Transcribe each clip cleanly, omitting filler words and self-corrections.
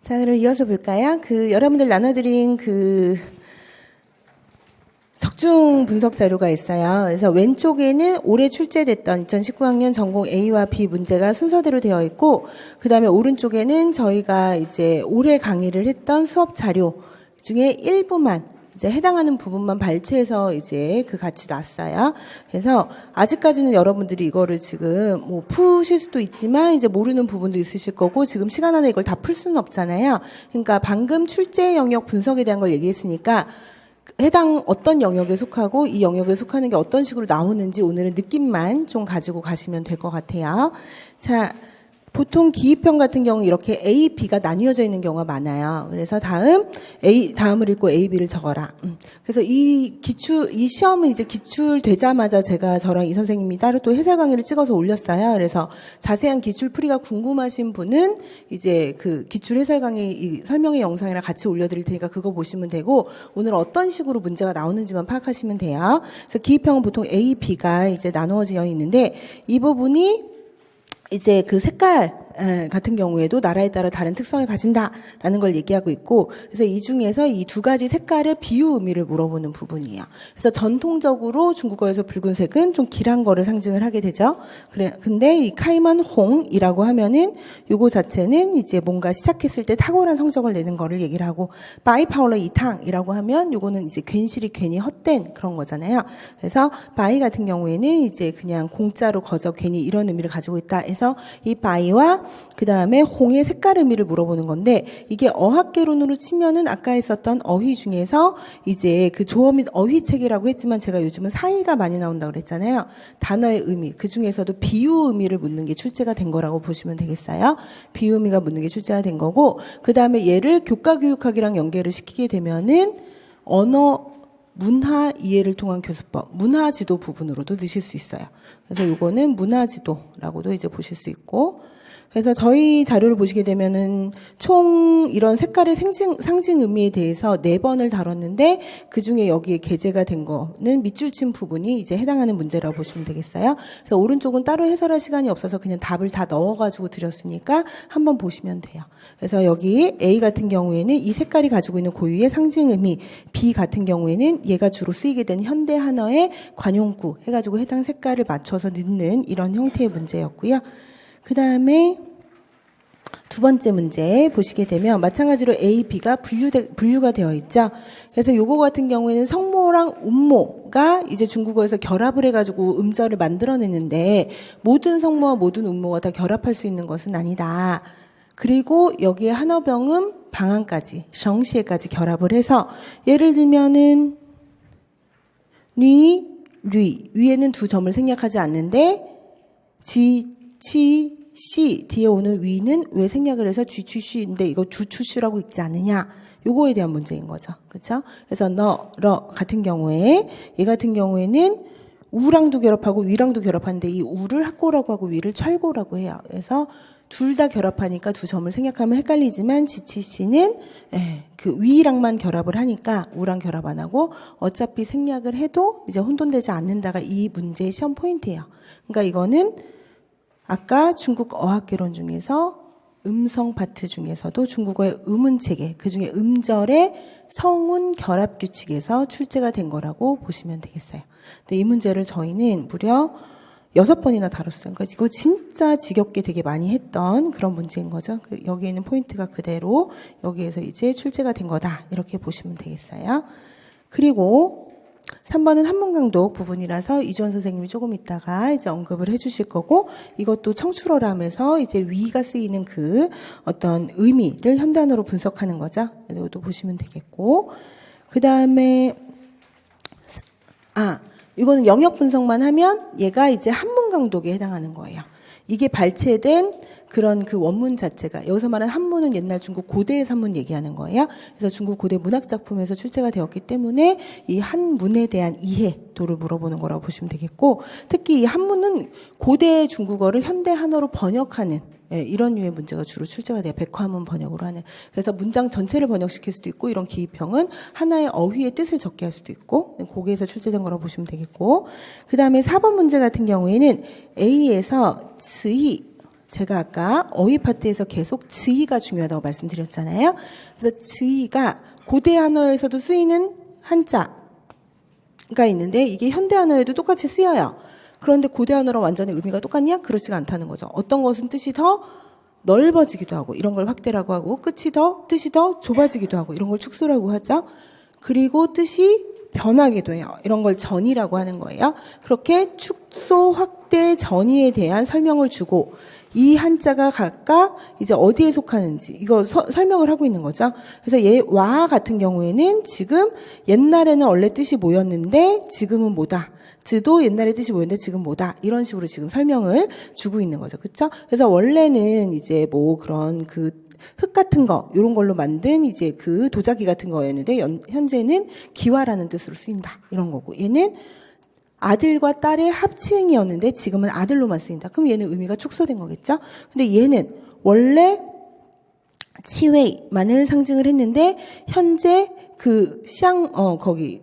자, 그럼 이어서 볼까요? 여러분들 나눠드린 적중 분석 자료가 있어요. 그래서 왼쪽에는 올해 출제됐던 2019학년 전공 A와 B 문제가 순서대로 되어 있고, 그 다음에 오른쪽에는 저희가 이제 올해 강의를 했던 수업 자료 중에 일부만 이제 해당하는 부분만 발췌해서 이제 같이 놨어요. 그래서 아직까지는 여러분들이 이거를 지금 뭐 푸실 수도 있지만 이제 모르는 부분도 있으실 거고, 지금 시간 안에 이걸 다 풀 수는 없잖아요. 그러니까 방금 출제 영역 분석에 대한 걸 얘기했으니까 해당 어떤 영역에 속하고 이 영역에 속하는 게 어떤 식으로 나오는지 오늘은 느낌만 좀 가지고 가시면 될 것 같아요. 자, 보통 기입형 같은 경우 이렇게 A, B가 나뉘어져 있는 경우가 많아요. 그래서 다음을 읽고 A, B를 적어라. 그래서 이 시험은 이제 기출되자마자 제가 저랑 이 선생님이 따로 또 해설 강의를 찍어서 올렸어요. 그래서 자세한 기출풀이가 궁금하신 분은 이제 기출 해설 강의 이 설명의 영상이랑 같이 올려드릴 테니까 그거 보시면 되고, 오늘 어떤 식으로 문제가 나오는지만 파악하시면 돼요. 그래서 기입형은 보통 A, B가 이제 나누어져 있는데, 이 부분이 이제 색깔 같은 경우에도 나라에 따라 다른 특성을 가진다라는 걸 얘기하고 있고, 그래서 이 중에서 이 두 가지 색깔의 비유 의미를 물어보는 부분이에요. 그래서 전통적으로 중국어에서 붉은색은 좀 길한 거를 상징을 하게 되죠. 근데 이 카이만 홍이라고 하면은 요거 자체는 이제 뭔가 시작했을 때 탁월한 성적을 내는 거를 얘기를 하고, 바이파울러 이탕이라고 하면 요거는 이제 괜시리 괜히 헛된 그런 거잖아요. 그래서 바이 같은 경우에는 이제 그냥 공짜로 거저 괜히 이런 의미를 가지고 있다 해서 이 바이와 그 다음에 홍의 색깔 의미를 물어보는 건데, 이게 어학개론으로 치면은 아까 했었던 어휘 중에서 이제 조어 및 어휘 책이라고 했지만, 제가 요즘은 사이가 많이 나온다고 그랬잖아요. 단어의 의미, 그 중에서도 비유 의미를 묻는 게 출제가 된 거라고 보시면 되겠어요. 비유 의미가 묻는 게 출제가 된 거고, 그 다음에 얘를 교과교육학이랑 연계를 시키게 되면은 언어 문화 이해를 통한 교수법, 문화지도 부분으로도 넣으실 수 있어요. 그래서 요거는 문화지도라고도 이제 보실 수 있고, 그래서 저희 자료를 보시게 되면은 총 이런 색깔의 상징 의미에 대해서 4번을 다뤘는데, 그 중에 여기에 게재가 된 거는 밑줄 친 부분이 이제 해당하는 문제라고 보시면 되겠어요. 그래서 오른쪽은 따로 해설할 시간이 없어서 그냥 답을 다 넣어가지고 드렸으니까 한번 보시면 돼요. 그래서 여기 A 같은 경우에는 이 색깔이 가지고 있는 고유의 상징 의미, B 같은 경우에는 얘가 주로 쓰이게 되는 현대 한어의 관용구 해가지고 해당 색깔을 맞춰서 넣는 이런 형태의 문제였고요. 그 다음에 두 번째 문제 보시게 되면 마찬가지로 A, B가 분류가 되어 있죠. 그래서 요거 같은 경우에는 성모랑 음모가 이제 중국어에서 결합을 해가지고 음절을 만들어내는데, 모든 성모와 모든 음모가 다 결합할 수 있는 것은 아니다. 그리고 여기에 한어병음 방안까지, 정시에까지 결합을 해서, 예를 들면은 위에는 두 점을 생략하지 않는데, 시 뒤에 오는 위는 왜 생략을 해서 쥐취쉬인데 이거 주추슈라고 읽지 않느냐, 요거에 대한 문제인 거죠. 그렇죠? 그래서 러 같은 경우에, 얘 같은 경우에는 우랑도 결합하고 위랑도 결합하는데 이 우를 학고라고 하고 위를 철고라고 해요. 그래서 둘 다 결합하니까 두 점을 생략하면 헷갈리지만, 지치씨는 위랑만 결합을 하니까 우랑 결합 안 하고 어차피 생략을 해도 이제 혼돈되지 않는다가 이 문제의 시험 포인트예요. 그러니까 이거는 아까 중국 어학개론 중에서 음성 파트 중에서도 중국어의 음운체계, 그중에 음절의 성운 결합 규칙에서 출제가 된 거라고 보시면 되겠어요. 근데 이 문제를 저희는 무려 6번이나 다뤘어요. 그러니까 이거 진짜 지겹게 되게 많이 했던 그런 문제인 거죠. 여기에 있는 포인트가 그대로 여기에서 이제 출제가 된 거다, 이렇게 보시면 되겠어요. 그리고 3번은 한문강독 부분이라서 이주원 선생님이 조금 있다가 이제 언급을 해주실 거고, 이것도 청출어람에서 이제 위가 쓰이는 어떤 의미를 현단어로 분석하는 거죠. 이것도 보시면 되겠고, 그 다음에 이거는 영역 분석만 하면 얘가 이제 한문강독에 해당하는 거예요. 이게 발췌된 그런 원문 자체가, 여기서 말하는 한문은 옛날 중국 고대의 산문 얘기하는 거예요. 그래서 중국 고대 문학 작품에서 출제가 되었기 때문에 이 한문에 대한 이해도를 물어보는 거라고 보시면 되겠고, 특히 이 한문은 고대 중국어를 현대 한어로 번역하는 이런 류의 문제가 주로 출제가 돼요. 백화문 번역으로 하는. 그래서 문장 전체를 번역시킬 수도 있고, 이런 기입형은 하나의 어휘의 뜻을 적게 할 수도 있고, 거기에서 출제된 거라고 보시면 되겠고, 그 다음에 4번 문제 같은 경우에는 A에서 츠이 제가 아까 어휘 파트에서 계속 지의가 중요하다고 말씀드렸잖아요. 그래서 지의가 고대 한어에서도 쓰이는 한자가 있는데 이게 현대 한어에도 똑같이 쓰여요. 그런데 고대 한어랑 완전히 의미가 똑같냐? 그렇지가 않다는 거죠. 어떤 것은 뜻이 더 넓어지기도 하고 이런 걸 확대라고 하고 뜻이 더 좁아지기도 하고 이런 걸 축소라고 하죠. 그리고 뜻이 변하기도 해요. 이런 걸 전이라고 하는 거예요. 그렇게 축소, 확대, 전이에 대한 설명을 주고 이 한자가 각각 이제 어디에 속하는지 이거 설명을 하고 있는 거죠. 그래서 와 같은 경우에는 지금 옛날에는 원래 뜻이 뭐였는데 지금은 뭐다. 즈도 옛날에 뜻이 뭐였는데 지금 뭐다. 이런 식으로 지금 설명을 주고 있는 거죠. 그렇죠? 그래서 원래는 이제 뭐 그런 흙 같은 거 이런 걸로 만든 이제 그 도자기 같은 거였는데 현재는 기와라는 뜻으로 쓰인다. 이런 거고. 얘는 아들과 딸의 합치행이었는데 지금은 아들로만 쓰인다. 그럼 얘는 의미가 축소된 거겠죠? 근데 얘는 원래 치웨이만을 상징을 했는데 현재 거기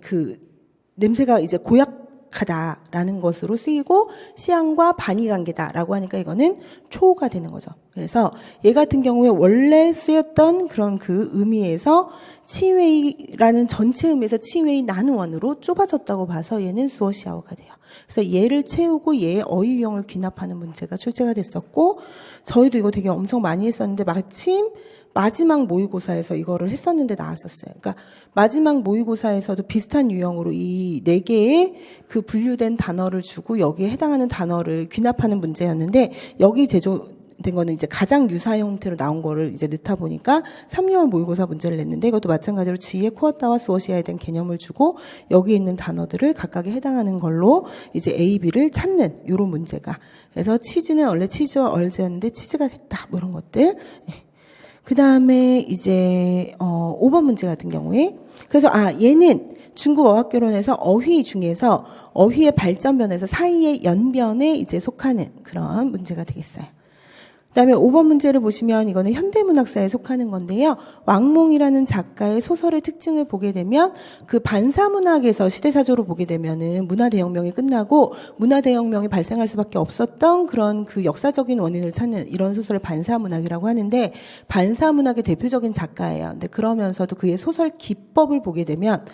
냄새가 이제 고약하다라는 것으로 쓰이고 시향과 반의 관계다라고 하니까 이거는 초가 되는 거죠. 그래서 얘 같은 경우에 원래 쓰였던 그런 그 의미에서 치웨이라는 전체 의미에서 치웨이 난원으로 좁아졌다고 봐서 얘는 수어시아어가 돼요. 그래서 얘를 채우고 얘의 어휘 유형을 귀납하는 문제가 출제가 됐었고 저희도 이거 되게 엄청 많이 했었는데 마침 마지막 모의고사에서 이거를 했었는데 나왔었어요. 그러니까 마지막 모의고사에서도 비슷한 유형으로 이 4개의 그 분류된 단어를 주고 여기에 해당하는 단어를 귀납하는 문제였는데 여기 제조된 거는 이제 가장 유사 형태로 나온 거를 이제 넣다 보니까 3개월 모의고사 문제를 냈는데 이것도 마찬가지로 지혜 쿠어타와 수어시아에 대한 개념을 주고 여기에 있는 단어들을 각각에 해당하는 걸로 이제 A, B를 찾는 이런 문제가. 그래서 치즈는 원래 치즈와 얼즈였는데 치즈가 됐다. 뭐 이런 것들. 그 다음에 이제 5번 문제 같은 경우에 그래서 얘는 중국 어학개론에서 어휘 중에서 어휘의 발전변에서 사이의 연변에 이제 속하는 그런 문제가 되겠어요. 그다음에 5번 문제를 보시면 이거는 현대문학사에 속하는 건데요. 왕몽이라는 작가의 소설의 특징을 보게 되면 그 반사문학에서 시대사조로 보게 되면은 문화대혁명이 끝나고 문화대혁명이 발생할 수밖에 없었던 그런 그 역사적인 원인을 찾는 이런 소설을 반사문학이라고 하는데 반사문학의 대표적인 작가예요. 근데 그러면서도 그의 소설 기법을 보게 되면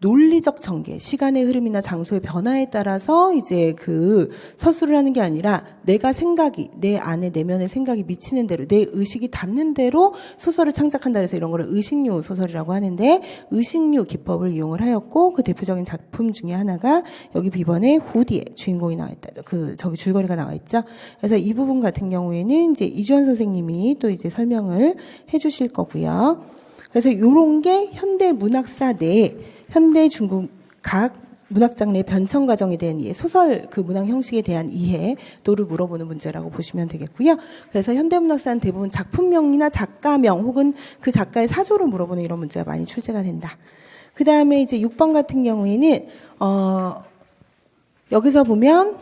논리적 전개, 시간의 흐름이나 장소의 변화에 따라서 이제 그 서술을 하는 게 아니라 내가 생각이, 내 안에 내면의 생각이 미치는 대로, 내 의식이 닿는 대로 소설을 창작한다 해서 이런 거를 의식류 소설이라고 하는데 의식류 기법을 이용을 하였고 그 대표적인 작품 중에 하나가 여기 비번에 후디에 주인공이 나와 있다. 저기 줄거리가 나와 있죠. 그래서 이 부분 같은 경우에는 이제 이주원 선생님이 또 이제 설명을 해 주실 거고요. 그래서 요런 게 현대 문학사 내에 현대 중국 각 문학 장르의 변천 과정에 대한 이해, 소설 그 문학 형식에 대한 이해도를 물어보는 문제라고 보시면 되겠고요. 그래서 현대 문학사는 대부분 작품명이나 작가명 혹은 그 작가의 사조를 물어보는 이런 문제가 많이 출제가 된다. 그 다음에 이제 6번 같은 경우에는 여기서 보면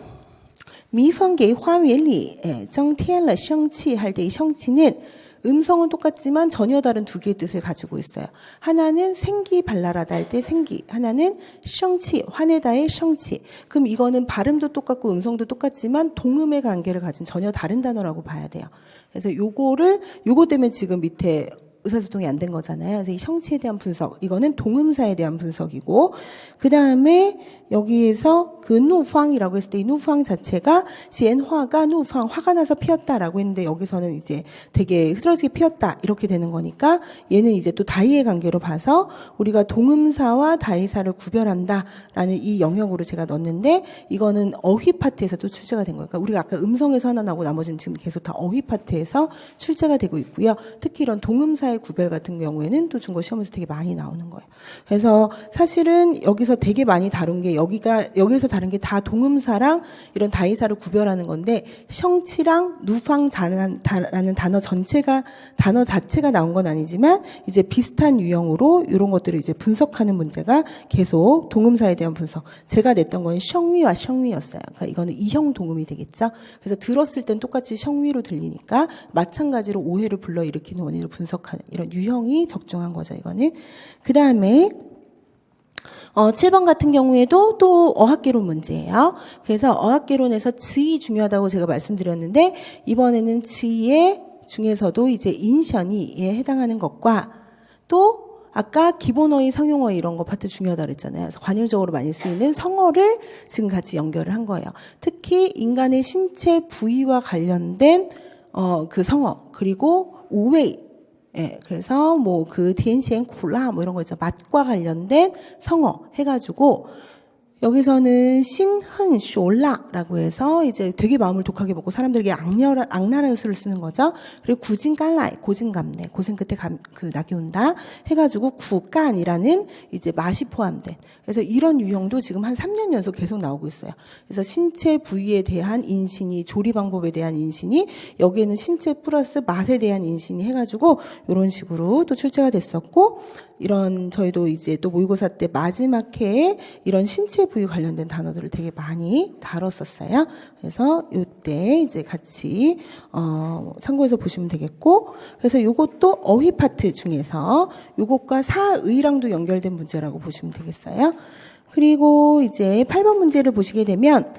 미펑给花园里增添了生气 할 때 이生气는 음성은 똑같지만 전혀 다른 두 개의 뜻을 가지고 있어요. 하나는 생기 발랄하다 할 때 생기, 하나는 성치, 화내다의 성치. 그럼 이거는 발음도 똑같고 음성도 똑같지만 동음의 관계를 가진 전혀 다른 단어라고 봐야 돼요. 그래서 요거 때문에 지금 밑에 의사소통이 안 된 거잖아요. 그래서 이 성치에 대한 분석, 이거는 동음사에 대한 분석이고, 그 다음에 여기에서 그 누팡이라고 했을 때 이 누팡 자체가 시엔화가 누팡, 화가 나서 피었다라고 했는데 여기서는 이제 되게 흐드러지게 피었다 이렇게 되는 거니까 얘는 이제 또 다이의 관계로 봐서 우리가 동음사와 다이사를 구별한다라는 이 영역으로 제가 넣었는데 이거는 어휘 파트에서도 출제가 된 거예요. 그러니까 우리가 아까 음성에서 하나 나오고 나머지는 지금 계속 다 어휘 파트에서 출제가 되고 있고요. 특히 이런 동음사의 구별 같은 경우에는 또 중고 시험에서 되게 많이 나오는 거예요. 그래서 사실은 여기서 되게 많이 다룬 게 여기서 다른 게 다 동음사랑 이런 다이사를 구별하는 건데 성치랑 누팡라는 단어 자체가 나온 건 아니지만 이제 비슷한 유형으로 이런 것들을 이제 분석하는 문제가 계속 동음사에 대한 분석. 제가 냈던 건 성위와 성위였어요. 그러니까 이거는 이형 동음이 되겠죠. 그래서 들었을 땐 똑같이 성위로 들리니까 마찬가지로 오해를 불러일으키는 원인을 분석하는 이런 유형이 적중한 거죠. 이거는. 그 다음에 7번 같은 경우에도 또 어학개론 문제예요. 그래서 어학개론에서 즈이 중요하다고 제가 말씀드렸는데 이번에는 즈이의 중에서도 이제 인션이에 해당하는 것과 또 아까 기본어휘, 상용어휘 이런 거 파트 중요하다고 그랬잖아요. 그래서 관용적으로 많이 쓰이는 성어를 지금 같이 연결을 한 거예요. 특히 인간의 신체 부위와 관련된 그 성어 그리고 오웨이 예, 그래서 뭐 그 디엔시엔 쿨라 뭐 이런 거 있죠. 맛과 관련된 성어 해가지고 여기서는 신흔 쇼라라고 해서 이제 되게 마음을 독하게 먹고 사람들에게 악랄한 수를 쓰는 거죠. 그리고 구진깔라이 고진감래 고생 끝에 그 낙이 온다 해가지고 구간이라는 이제 맛이 포함된 그래서 이런 유형도 지금 한 3년 연속 계속 나오고 있어요. 그래서 신체 부위에 대한 인신이 조리 방법에 대한 인신이 여기에는 신체 플러스 맛에 대한 인신이 해가지고 이런 식으로 또 출제가 됐었고 이런 저희도 이제 또 모의고사 때 마지막 해에 이런 신체 부위 관련된 단어들을 되게 많이 다뤘었어요. 그래서 이때 이제 같이 참고해서 보시면 되겠고 그래서 요것도 어휘 파트 중에서 요것과 사의랑도 연결된 문제라고 보시면 되겠어요. 그리고 이제 8번 문제를 보시게 되면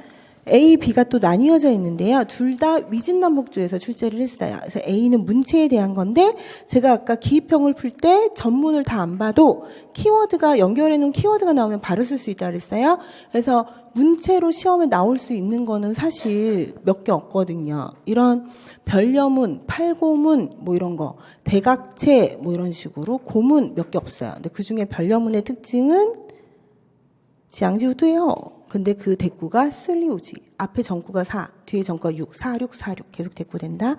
A, B가 또 나뉘어져 있는데요. 둘 다 위진남북조에서 출제를 했어요. 그래서 A는 문체에 대한 건데 제가 아까 기입형을 풀 때 전문을 다 안 봐도 키워드가 연결해 놓은 키워드가 나오면 바로 쓸 수 있다 그랬어요. 그래서 문체로 시험에 나올 수 있는 거는 사실 몇 개 없거든요. 이런 별여문, 팔고문 뭐 이런 거, 대각체 뭐 이런 식으로 고문 몇 개 없어요. 근데 그중에 별여문의 특징은 지양지우도예요. 근데 그 대꾸가 쓸리우지. 앞에 정구가 4, 뒤에 정구가 6, 4, 6, 4, 6 계속 대꾸된다.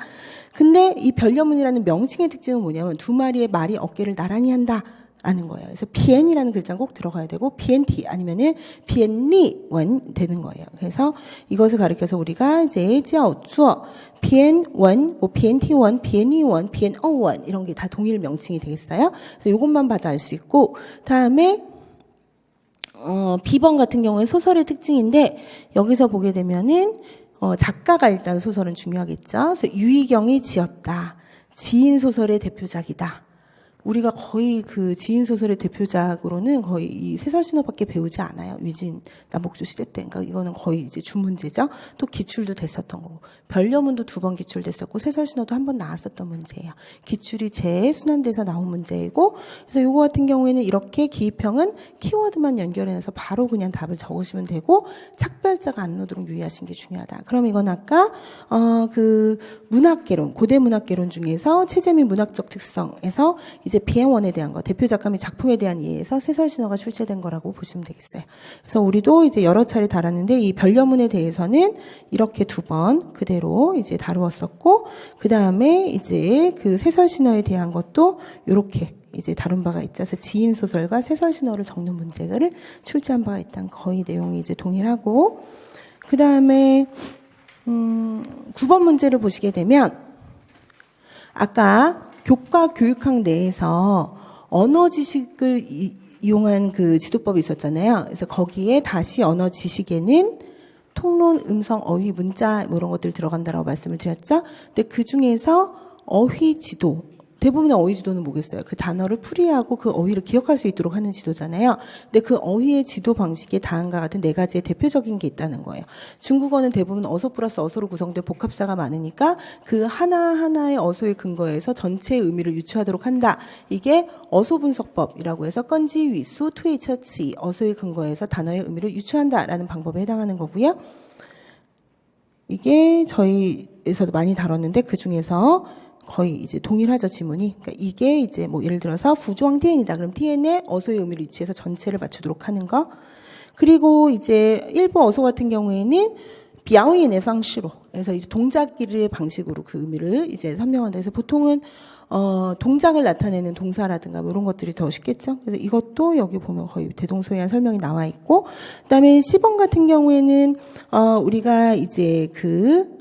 근데 이 별여문이라는 명칭의 특징은 뭐냐면 두 마리의 말이 어깨를 나란히 한다. 라는 거예요. 그래서 비엔이라는 글자는 꼭 들어가야 되고 비엔티 아니면은 비엔리원 되는 거예요. 그래서 이것을 가리켜서 우리가 이제 지어주어 비엔원, 뭐 비엔티원, 비엔리원, 비엔어원 이런 게 다 동일 명칭이 되겠어요. 그래서 이것만 봐도 알 수 있고 다음에 B번 같은 경우에 소설의 특징인데 여기서 보게 되면은 작가가 일단 소설은 중요하겠죠. 그래서 유희경이 지었다. 지인 소설의 대표작이다. 우리가 거의 그 지인 소설의 대표작으로는 거의 이 세설신호밖에 배우지 않아요. 위진 남북조 시대 때. 그러니까 이거는 거의 이제 주문제죠. 또 기출도 됐었던 거고. 별여문도 2번 기출됐었고 세설신호도 한 번 나왔었던 문제예요. 기출이 재순환돼서 나온 문제이고 그래서 요거 같은 경우에는 이렇게 기입형은 키워드만 연결해서 바로 그냥 답을 적으시면 되고 착별자가 안 나오도록 유의하시는 게 중요하다. 그럼 이건 아까 그 문학개론, 고대 문학개론 중에서 체제 및 문학적 특성에서 이제 비행원에 대한 거, 대표 작가 및 작품에 대한 이해에서 세설신호가 출제된 거라고 보시면 되겠어요. 그래서 우리도 이제 여러 차례 다뤘는데 이 별여문에 대해서는 이렇게 2번 그대로 이제 다루었었고 그 다음에 이제 그 세설신호에 대한 것도 이렇게 이제 다룬 바가 있죠. 그래서 지인 소설과 세설신호를 적는 문제를 출제한 바가 있다는 거의 내용이 이제 동일하고 그 다음에 9번 문제를 보시게 되면 아까 교과 교육학 내에서 언어 지식을 이용한 그 지도법이 있었잖아요. 그래서 거기에 다시 언어 지식에는 통론, 음성, 어휘, 문자 뭐 이런 것들 들어간다라고 말씀을 드렸죠. 근데 그 중에서 어휘 지도 대부분의 어휘 지도는 뭐겠어요? 그 단어를 풀이하고 그 어휘를 기억할 수 있도록 하는 지도잖아요. 근데 그 어휘의 지도 방식에 다음과 같은 4가지의 대표적인 게 있다는 거예요. 중국어는 대부분 어소 플러스 어소로 구성된 복합사가 많으니까 그 하나하나의 어소의 근거에서 전체의 의미를 유추하도록 한다. 이게 어소 분석법이라고 해서 건지, 위수, 투이처치 어소의 근거에서 단어의 의미를 유추한다라는 방법에 해당하는 거고요. 이게 저희에서도 많이 다뤘는데 그 중에서 거의 이제 동일하죠, 지문이. 그러니까 이게 이제 뭐 예를 들어서 부조항 TN이다. 그럼 TN의 어소의 의미를 유추해서 전체를 맞추도록 하는 거. 그리고 이제 일부 어소 같은 경우에는 비아오인의 방식으로. 그래서 이제 동작기의 방식으로 그 의미를 이제 설명한다. 그래서 보통은 동작을 나타내는 동사라든가 뭐 이런 것들이 더 쉽겠죠. 그래서 이것도 여기 보면 거의 대동소이한 설명이 나와 있고, 그다음에 10번 같은 경우에는 우리가 이제 그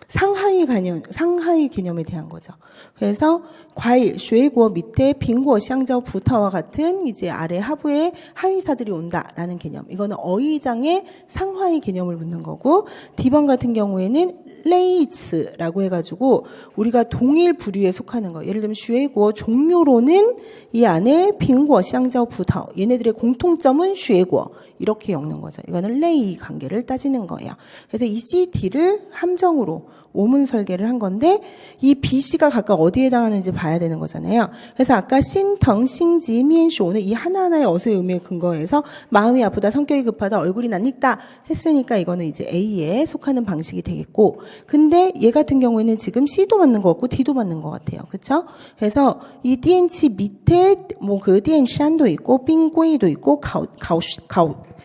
상하이 개념에 대한 거죠. 그래서 과일, 쉐이고 밑에 빙고, 샹자오, 부타와 같은 이제 아래 하부에 하위사들이 온다라는 개념. 이거는 어휘장의 상하이 개념을 묻는 거고, D번 같은 경우에는 레이츠라고 해가지고 우리가 동일 부류에 속하는 거. 예를 들면 슈에고 종류로는 이 안에 빙고, 샹자오, 부타오 얘네들의 공통점은 슈에고 이렇게 엮는 거죠. 이거는 레이 관계를 따지는 거예요. 그래서 이 C, D를 함정으로 오문 설계를 한 건데 이 B, C가 각각 어디에 해당하는지 봐야 되는 거잖아요. 그래서 아까 신腾, 신지, 미엔쇼는 이 하나하나의 어수의 의미에 근거해서 마음이 아프다, 성격이 급하다, 얼굴이 낯익다 했으니까 이거는 이제 A에 속하는 방식이 되겠고 근데 얘 같은 경우에는 지금 C도 맞는 것 같고 D도 맞는 것 같아요. 그렇죠? 그래서 이 디엔치 밑에 뭐 그 디엔샨도 있고 빙꼬이도 있고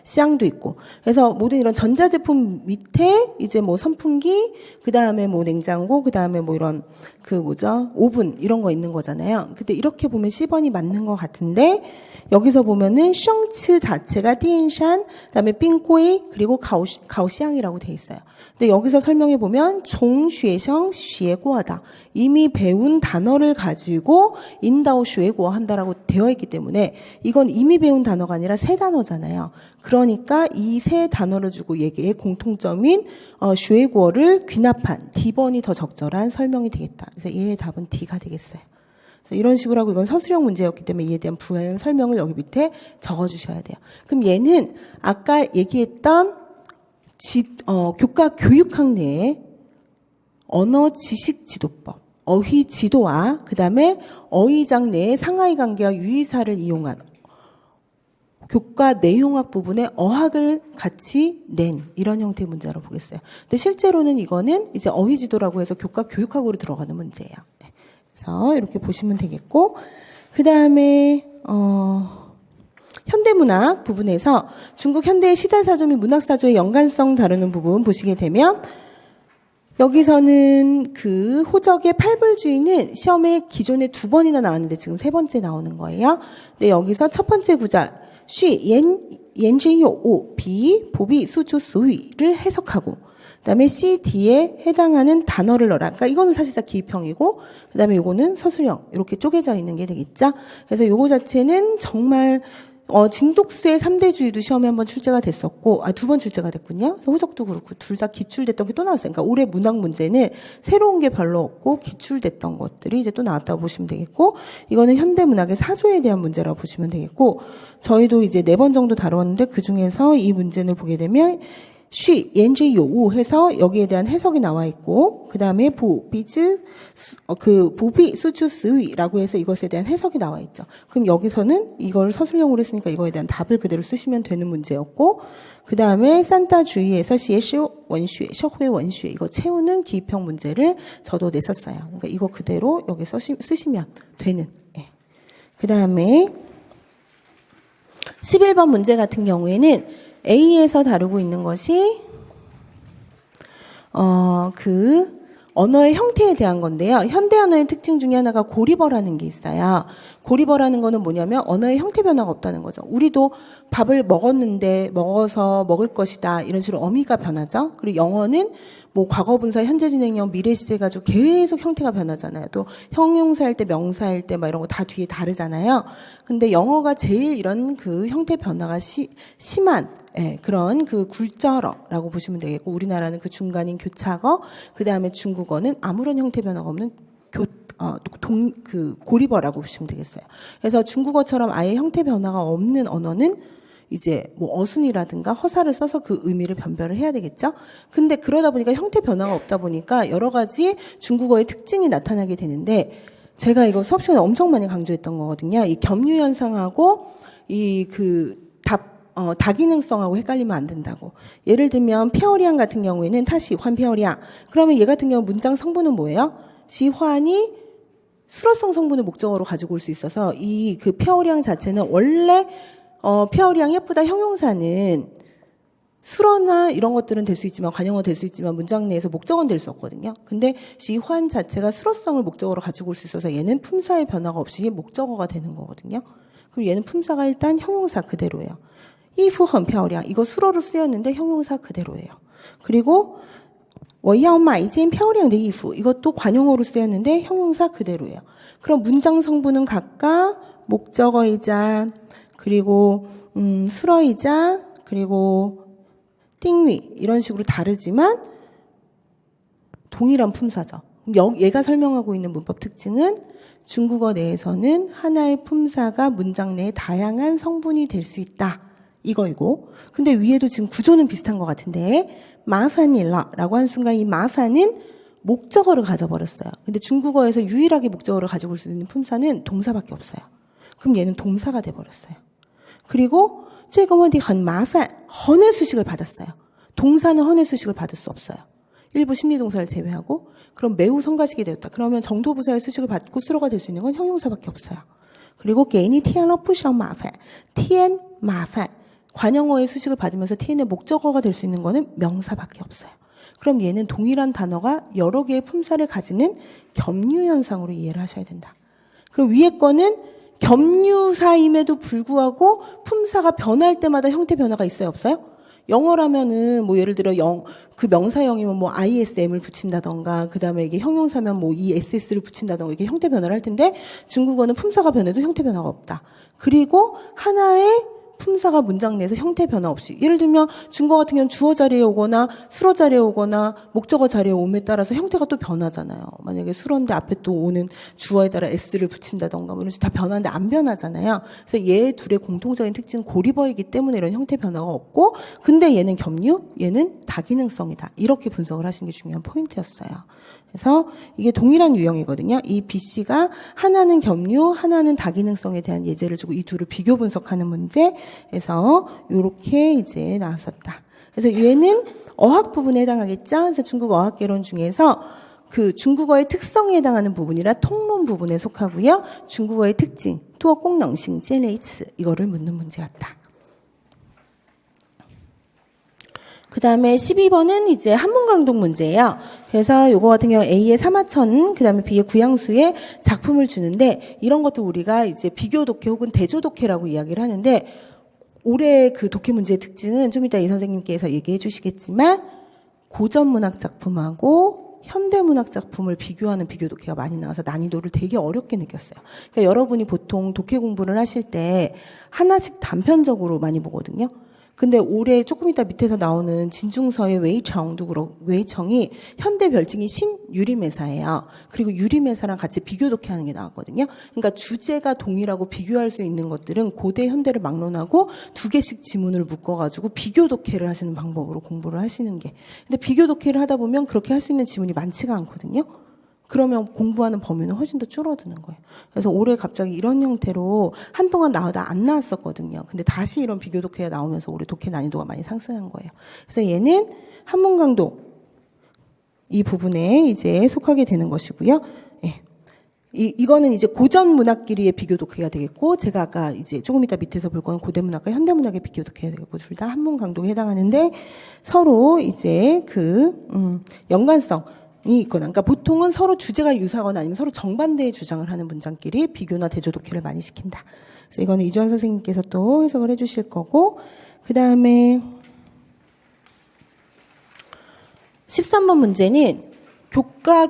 샹도 있고 그래서 모든 이런 전자제품 밑에 이제 뭐 선풍기 그다음에 뭐 냉장고 그다음에 뭐 이런 그 뭐죠 오븐 이런 거 있는 거잖아요. 근데 이렇게 보면 C번이 맞는 것 같은데 여기서 보면은 샹츠 자체가 디엔샨 그다음에 빙꼬이 그리고 가오시앙이라고 돼 있어요. 근데 여기서 설명해 보면 종쉐성 쉐고하다 이미 배운 단어를 가지고 인다오 쉐고 한다라고 되어 있기 때문에 이건 이미 배운 단어가 아니라 새 단어잖아요. 그러니까 이 세 단어를 주고 얘기의 공통점인 쉐고를 귀납한 D번이 더 적절한 설명이 되겠다. 그래서 얘의 답은 D가 되겠어요. 그래서 이런 식으로 하고 이건 서술형 문제였기 때문에 이에 대한 부연 설명을 여기 밑에 적어주셔야 돼요. 그럼 얘는 아까 얘기했던 교과 교육학 내에 언어 지식 지도법, 어휘 지도와 그 다음에 어휘장 내의 상하이 관계와 유의사를 이용한 교과 내용학 부분에 어학을 같이 낸 이런 형태의 문제로 보겠어요. 근데 실제로는 이거는 이제 어휘 지도라고 해서 교과 교육학으로 들어가는 문제예요. 그래서 이렇게 보시면 되겠고 그 다음에 현대문학 부분에서 중국 현대의 시대사조 및 문학사조의 연관성 다루는 부분 보시게 되면 여기서는 그 호적의 팔불주의는 시험에 기존에 2번이나 나왔는데 지금 3번째 나오는 거예요. 근데 여기서 첫 번째 구절 쉬 옌지요 비 보비 수주 수위를 해석하고 그다음에 C, D에 해당하는 단어를 넣어라. 그러니까 이거는 사실상 기입형이고 그다음에 요거는 서술형 이렇게 쪼개져 있는 게 되겠죠. 그래서 요거 자체는 정말 진독수의 3대주의도 시험에 한번 출제가 됐었고 2번 출제가 됐군요. 호적도 그렇고 둘 다 기출됐던 게 또 나왔어요. 그러니까 올해 문학 문제는 새로운 게 별로 없고 기출됐던 것들이 이제 또 나왔다고 보시면 되겠고 이거는 현대문학의 사조에 대한 문제라고 보시면 되겠고 저희도 이제 4번 정도 다루었는데 그중에서 이 문제를 보게 되면 쉬, 옌지, 요우 해서 여기에 대한 해석이 나와 있고, 그 다음에 부비, 수주, 스위라고 해서 이것에 대한 해석이 나와 있죠. 그럼 여기서는 이걸 서술형으로 했으니까 이거에 대한 답을 그대로 쓰시면 되는 문제였고, 그 다음에 산타 주의에서 시에시 원슈, 셔회 원슈, 이거 채우는 기입형 문제를 저도 냈었어요. 그러니까 이거 그대로 여기 쓰시면 되는. 예. 그 다음에 11번 문제 같은 경우에는 A에서 다루고 있는 것이 그 언어의 형태에 대한 건데요. 현대 언어의 특징 중에 하나가 고리버라는 게 있어요. 고리버라는 거는 뭐냐면 언어의 형태 변화가 없다는 거죠. 우리도 밥을 먹었는데 먹어서 먹을 것이다 이런 식으로 어미가 변하죠. 그리고 영어는 뭐 과거분사, 현재 진행형, 미래 시제 가지고 계속 형태가 변하잖아요. 또 형용사일 때, 명사일 때 막 이런 거 다 뒤에 다르잖아요. 근데 영어가 제일 이런 그 형태 변화가 심한 그런 그 굴절어라고 보시면 되겠고 우리나라는 그 중간인 교차어, 그 다음에 중국어는 아무런 형태 변화가 없는 고리버라고 보시면 되겠어요. 그래서 중국어처럼 아예 형태 변화가 없는 언어는 이제 뭐 어순이라든가 허사를 써서 그 의미를 변별을 해야 되겠죠. 근데 그러다 보니까 형태 변화가 없다 보니까 여러 가지 중국어의 특징이 나타나게 되는데 제가 이거 수업 시간에 엄청 많이 강조했던 거거든요. 이 겸유 현상하고 이 다기능성하고 헷갈리면 안 된다고. 예를 들면 페어리앙 같은 경우에는 타시환 페어리앙. 그러면 얘 같은 경우 문장 성분은 뭐예요? 시환이 수로성 성분을 목적어로 가지고 올 수 있어서 이 그 페어리앙 자체는 원래 페어리앙 예쁘다 형용사는 수로나 이런 것들은 될 수 있지만 관용어 될 수 있지만 문장 내에서 목적어는 될 수 없거든요. 근데 시환 자체가 수로성을 목적어로 가지고 올 수 있어서 얘는 품사의 변화가 없이 목적어가 되는 거거든요. 그럼 얘는 품사가 일단 형용사 그대로예요. 이후很漂亮 이거 수로로 쓰였는데 형용사 그대로예요. 그리고 我要买一件漂亮的衣服 이것도 관용어로 쓰였는데 형용사 그대로예요. 그럼 문장 성분은 각각 목적어이자 그리고 수로이자 그리고 띵위 이런 식으로 다르지만 동일한 품사죠. 얘가 설명하고 있는 문법 특징은 중국어 내에서는 하나의 품사가 문장 내에 다양한 성분이 될 수 있다. 이거이고. 근데 위에도 지금 구조는 비슷한 것 같은데 마판일라라고 한 순간 이 마판은 목적어를 가져버렸어요. 근데 중국어에서 유일하게 목적어를 가지고 올 수 있는 품사는 동사밖에 없어요. 그럼 얘는 동사가 돼버렸어요. 그리고 这个问题很麻烦 헌의 수식을 받았어요. 동사는 헌의 수식을 받을 수 없어요. 일부 심리동사를 제외하고. 그럼 매우 성가시게 되었다. 그러면 정도부사의 수식을 받고 수로가 될 수 있는 건 형용사밖에 없어요. 그리고 给你添了不少麻烦 添麻烦 관형어의 수식을 받으면서 tn의 목적어가 될 수 있는 거는 명사밖에 없어요. 그럼 얘는 동일한 단어가 여러 개의 품사를 가지는 겸유 현상으로 이해를 하셔야 된다. 그럼 위에 거는 겸유사임에도 불구하고 품사가 변할 때마다 형태 변화가 있어요, 없어요? 영어라면은 뭐 예를 들어 그 명사형이면 뭐 ISM을 붙인다던가 그다음에 이게 형용사면 뭐 ESS를 붙인다던가 이게 형태 변화를 할 텐데 중국어는 품사가 변해도 형태 변화가 없다. 그리고 하나의 품사가 문장 내에서 형태 변화 없이 예를 들면 중국어 같은 경우는 주어 자리에 오거나 수로 자리에 오거나 목적어 자리에 오음에 따라서 형태가 또 변하잖아요. 만약에 수로인데 앞에 또 오는 주어에 따라 s를 붙인다던가 뭐 이런 식으로 다 변하는데 안 변하잖아요. 그래서 얘 둘의 공통적인 특징은 고리버이기 때문에 이런 형태 변화가 없고 근데 얘는 겸유, 얘는 다기능성이다. 이렇게 분석을 하시는 게 중요한 포인트였어요. 그래서 이게 동일한 유형이거든요. 이 B씨가 하나는 겸유, 하나는 다기능성에 대한 예제를 주고 이 둘을 비교 분석하는 문제에서 이렇게 이제 나왔었다. 그래서 얘는 어학 부분에 해당하겠죠. 그래서 중국 어학개론 중에서 그 중국어의 특성에 해당하는 부분이라 통론 부분에 속하고요. 중국어의 특징, 투어 공능싱 젤레이츠 이거를 묻는 문제였다. 그 다음에 12번은 이제 한문강독 문제예요. 그래서 요거 같은 경우 A의 삼하천, 그 다음에 B의 구양수의 작품을 주는데 이런 것도 우리가 이제 비교 독해 혹은 대조 독해라고 이야기를 하는데 올해 그 독해 문제의 특징은 좀 이따 이 선생님께서 얘기해 주시겠지만 고전 문학 작품하고 현대 문학 작품을 비교하는 비교 독해가 많이 나와서 난이도를 되게 어렵게 느꼈어요. 그러니까 여러분이 보통 독해 공부를 하실 때 하나씩 단편적으로 많이 보거든요. 근데 올해 조금 이따 밑에서 나오는 진중서의 웨이청도 그렇고 웨이청이 현대 별칭이 신유리매사예요. 그리고 유리매사랑 같이 비교 독해하는 게 나왔거든요. 그러니까 주제가 동일하고 비교할 수 있는 것들은 고대 현대를 막론하고 두 개씩 지문을 묶어가지고 비교 독해를 하시는 방법으로 공부를 하시는 게. 근데 비교 독해를 하다 보면 그렇게 할 수 있는 지문이 많지가 않거든요. 그러면 공부하는 범위는 훨씬 더 줄어드는 거예요. 그래서 올해 갑자기 이런 형태로 한동안 나오다 안 나왔었거든요. 근데 다시 이런 비교 독해가 나오면서 올해 독해 난이도가 많이 상승한 거예요. 그래서 얘는 한문강독 이 부분에 이제 속하게 되는 것이고요. 예. 이거는 이제 고전 문학끼리의 비교 독해가 되겠고, 제가 아까 이제 조금 이따 밑에서 볼 거는 고대 문학과 현대 문학의 비교 독해가 되겠고, 둘 다 한문강독에 해당하는데 서로 이제 연관성 이 있거나, 그러니까 보통은 서로 주제가 유사하거나 아니면 서로 정반대의 주장을 하는 문장끼리 비교나 대조 독해를 많이 시킨다. 그래서 이거는 이주환 선생님께서 또 해석을 해주실 거고, 그 다음에 13번 문제는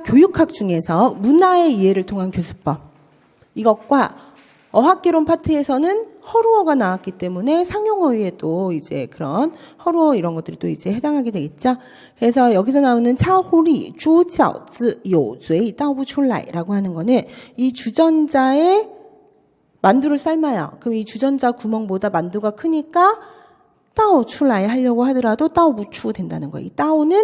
교육학 중에서 문화의 이해를 통한 교수법 이것과 어학개론 파트에서는 허루어가 나왔기 때문에 상용어휘에도 이제 그런 허루어 이런 것들이 또 이제 해당하게 되겠죠. 그래서 여기서 나오는 차호리 주饺子有嘴倒不出来라고 하는 거는 이 주전자에 만두를 삶아요. 그럼 이 주전자 구멍보다 만두가 크니까 따오 출라이 하려고 하더라도 따오 무추 된다는 거예요. 이 따오는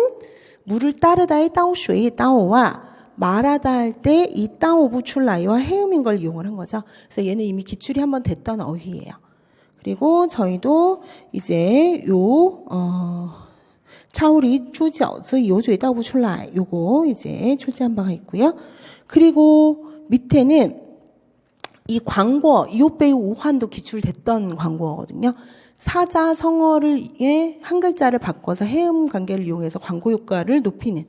물을 따르다의 따오쇼의 따오와 말하다 할 때 이 따오부 출라이와 해음인 걸 이용을 한 거죠. 그래서 얘는 이미 기출이 한번 됐던 어휘예요. 그리고 저희도 이제 차오리 주饺子有嘴倒不出来 요거 이제 출제한 바가 있고요. 그리고 밑에는 이 광고 이오페이 우환도 기출됐던 광고거든요. 사자성어를 한 글자를 바꿔서 해음 관계를 이용해서 광고 효과를 높이는.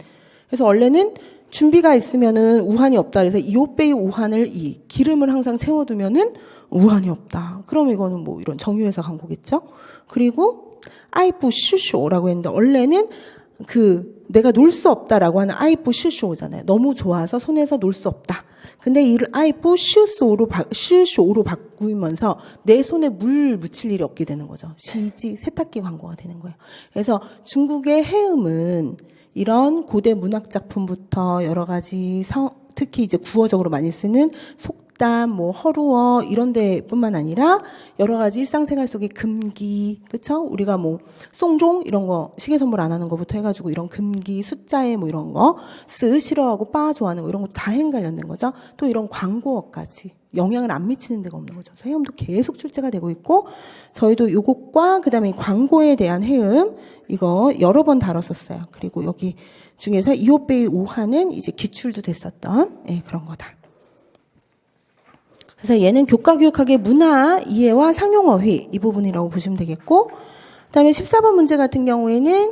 그래서 원래는 준비가 있으면은 우한이 없다. 그래서 이오페이 우한을 이 기름을 항상 채워두면은 우한이 없다. 그럼 이거는 뭐 이런 정유회사 광고겠죠. 그리고 아이뿌 시쇼라고 했는데 원래는 내가 놀 수 없다라고 하는 아이뿌 시쇼잖아요. 너무 좋아서 손에서 놀 수 없다. 근데 이 아이뿌 시쇼로 바꾸면서 내 손에 물 묻힐 일이 없게 되는 거죠. 시지 세탁기 광고가 되는 거예요. 그래서 중국의 해음은 이런 고대 문학 작품부터 여러 가지 특히 이제 구어적으로 많이 쓰는 속담, 뭐 허루어 이런 데뿐만 아니라 여러 가지 일상생활 속의 금기, 그쵸? 우리가 뭐 송종 이런 거 시계 선물 안 하는 거부터 해가지고 이런 금기, 숫자에 뭐 이런 거, 쓰 싫어하고 빠 좋아하는 거 이런 거 다 관련된 거죠. 또 이런 광고어까지 영향을 안 미치는 데가 없는 거죠. 해음도 계속 출제가 되고 있고 저희도 요것과 그다음에 광고에 대한 해음 이거 여러 번 다뤘었어요. 그리고 여기 중에서 이호배의 오하는 이제 기출도 됐었던 그런 거다. 그래서 얘는 교과교육학의 문화 이해와 상용어휘 이 부분이라고 보시면 되겠고 그다음에 14번 문제 같은 경우에는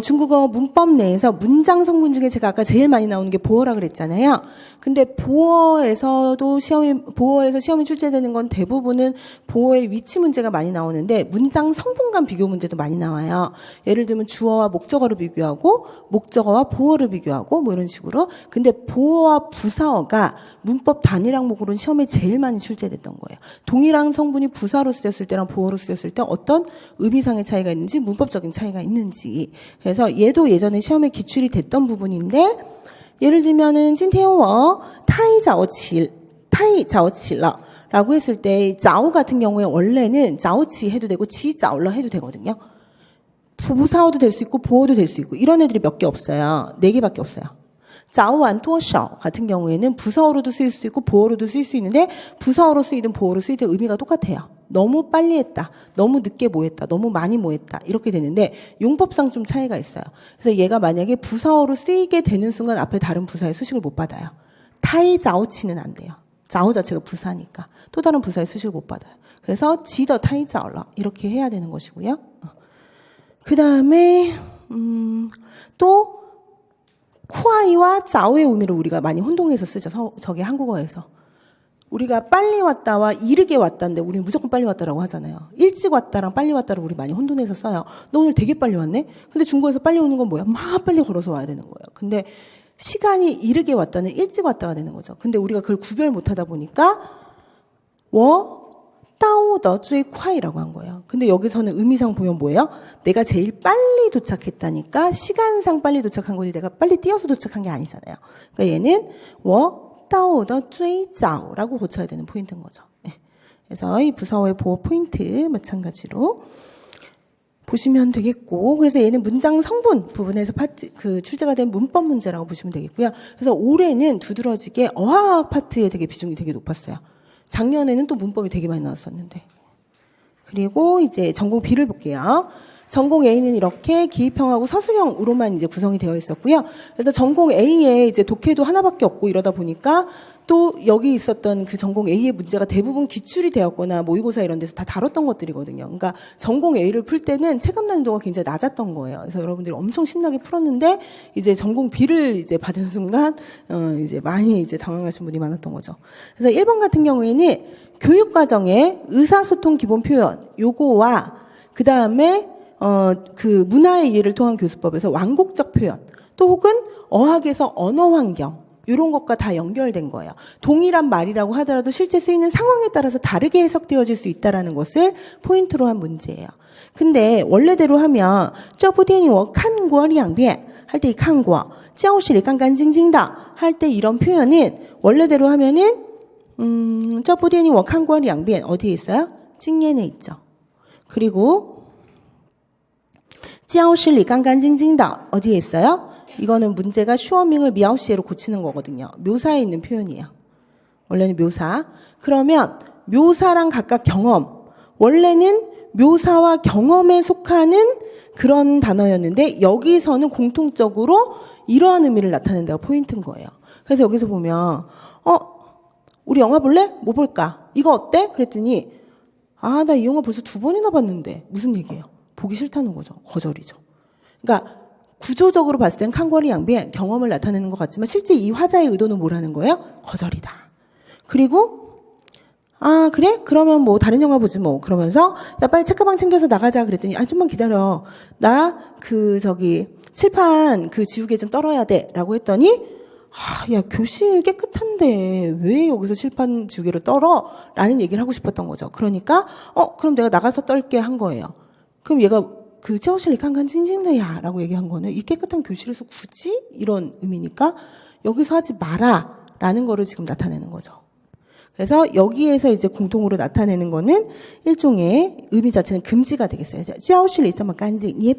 중국어 문법 내에서 문장 성분 중에 제가 아까 제일 많이 나오는 게 보어라 그랬잖아요. 근데 보어에서 시험이 출제되는 건 대부분은 보어의 위치 문제가 많이 나오는데 문장 성분 간 비교 문제도 많이 나와요. 예를 들면 주어와 목적어를 비교하고 목적어와 보어를 비교하고 뭐 이런 식으로. 근데 보어와 부사어가 문법 단일 항목으로는 시험에 제일 많이 출제됐던 거예요. 동일한 성분이 부사로 쓰였을 때랑 보어로 쓰였을 때 어떤 의미상의 차이가 있는지 문법적인 차이가 있는지. 그래서 얘도 예전에 시험에 기출이 됐던 부분인데 예를 들면은 찐태호어 타이자오치러라고 했을 때 자오 같은 경우에 원래는 자오치 해도 되고 지자오러 해도 되거든요. 부사어도 될 수 있고 보어도 될 수 있고 이런 애들이 몇 개 없어요. 4개밖에 없어요. 자오완 또셔 같은 경우에는 부사어로도 쓰일 수 있고 보어로도 쓰일 수 있는데 부사어로 쓰이든 보어로 쓰이든 의미가 똑같아요. 너무 빨리 했다. 너무 늦게 뭐 했다. 너무 많이 뭐 했다. 이렇게 되는데 용법상 좀 차이가 있어요. 그래서 얘가 만약에 부사어로 쓰이게 되는 순간 앞에 다른 부사의 수식을 못 받아요. 타이자오치는 안 돼요. 자오 자체가 부사니까. 또 다른 부사의 수식을 못 받아요. 그래서 지더 타이자오러 이렇게 해야 되는 것이고요. 그 다음에 또 쿠아이와 자오의 의미를 우리가 많이 혼동해서 쓰죠. 저게 한국어에서. 우리가 빨리 왔다와 이르게 왔다인데 우리는 무조건 빨리 왔다라고 하잖아요. 일찍 왔다랑 빨리 왔다를 우리 많이 혼돈해서 써요. 너 오늘 되게 빨리 왔네? 근데 중국에서 빨리 오는 건 뭐야? 막 빨리 걸어서 와야 되는 거예요. 근데 시간이 이르게 왔다는 일찍 왔다가 되는 거죠. 근데 우리가 그걸 구별 못하다 보니까 따오더 쯔이콰이라고 한 거예요. 근데 여기서는 의미상 보면 뭐예요? 내가 제일 빨리 도착했다니까 시간상 빨리 도착한 거지 내가 빨리 뛰어서 도착한 게 아니잖아요. 그러니까 얘는 따오더 쯔이자오라고 고쳐야 되는 포인트인 거죠. 네. 그래서 이 부사어의 보호 포인트 마찬가지로 보시면 되겠고 그래서 얘는 문장 성분 부분에서 출제가 된 문법 문제라고 보시면 되겠고요. 그래서 올해는 두드러지게 어학 파트에 되게 비중이 되게 높았어요. 작년에는 또 문법이 되게 많이 나왔었는데. 그리고 이제 전공 B를 볼게요. 전공 A는 이렇게 기입형하고 서술형으로만 이제 구성이 되어 있었고요. 그래서 전공 A에 이제 독해도 하나밖에 없고 이러다 보니까 또 여기 있었던 그 전공 A의 문제가 대부분 기출이 되었거나 모의고사 이런 데서 다 다뤘던 것들이거든요. 그러니까 전공 A를 풀 때는 체감 난이도가 굉장히 낮았던 거예요. 그래서 여러분들이 엄청 신나게 풀었는데 이제 전공 B를 이제 받은 순간 이제 많이 이제 당황하신 분이 많았던 거죠. 그래서 1번 같은 경우에는 교육 과정의 의사소통 기본 표현 요거와 그다음에 그 문화의 이해를 통한 교수법에서 완곡적 표현 또 혹은 어학에서 언어 환경 이런 것과 다 연결된 거예요. 동일한 말이라고 하더라도 실제 쓰이는 상황에 따라서 다르게 해석되어질 수 있다는 것을 포인트로 한 문제예요. 근데 원래대로 하면 这部电影我看过2遍 할 때 이 看过 教室里干干净净的 할 때 이런 표현은 원래대로 하면은 这部电影我看过2遍 어디에 있어요? 찡옌에 있죠. 그리고 教室里干干净净的 어디에 있어요? 이거는 문제가 슈어밍을 미아오시에로 고치는 거거든요. 묘사에 있는 표현이에요. 원래는 묘사. 그러면 묘사랑 각각 경험. 원래는 묘사와 경험에 속하는 그런 단어였는데 여기서는 공통적으로 이러한 의미를 나타내는 데가 포인트인 거예요. 그래서 여기서 보면 우리 영화 볼래? 뭐 볼까? 이거 어때? 그랬더니 나 이 영화 벌써 2번이나 봤는데 무슨 얘기예요? 보기 싫다는 거죠. 거절이죠. 그러니까 구조적으로 봤을 땐 칸과리 양비의 경험을 나타내는 것 같지만 실제 이 화자의 의도는 뭐라는 거예요? 거절이다. 그리고 그래? 그러면 뭐 다른 영화 보지 뭐. 그러면서 야 빨리 책가방 챙겨서 나가자 그랬더니 좀만 기다려. 나 칠판 지우개 좀 떨어야 돼. 라고 했더니 야 교실 깨끗한데 왜 여기서 칠판 지우개를 떨어? 라는 얘기를 하고 싶었던 거죠. 그러니까 그럼 내가 나가서 떨게 한 거예요. 그럼 얘가 그教室里看看静静的呀라고 얘기한 거는 이 깨끗한 교실에서 굳이 이런 의미니까 여기서 하지 마라 라는 거를 지금 나타내는 거죠. 그래서 여기에서 이제 공통으로 나타내는 거는 일종의 의미 자체는 금지가 되겠어요. 教室里这么干净你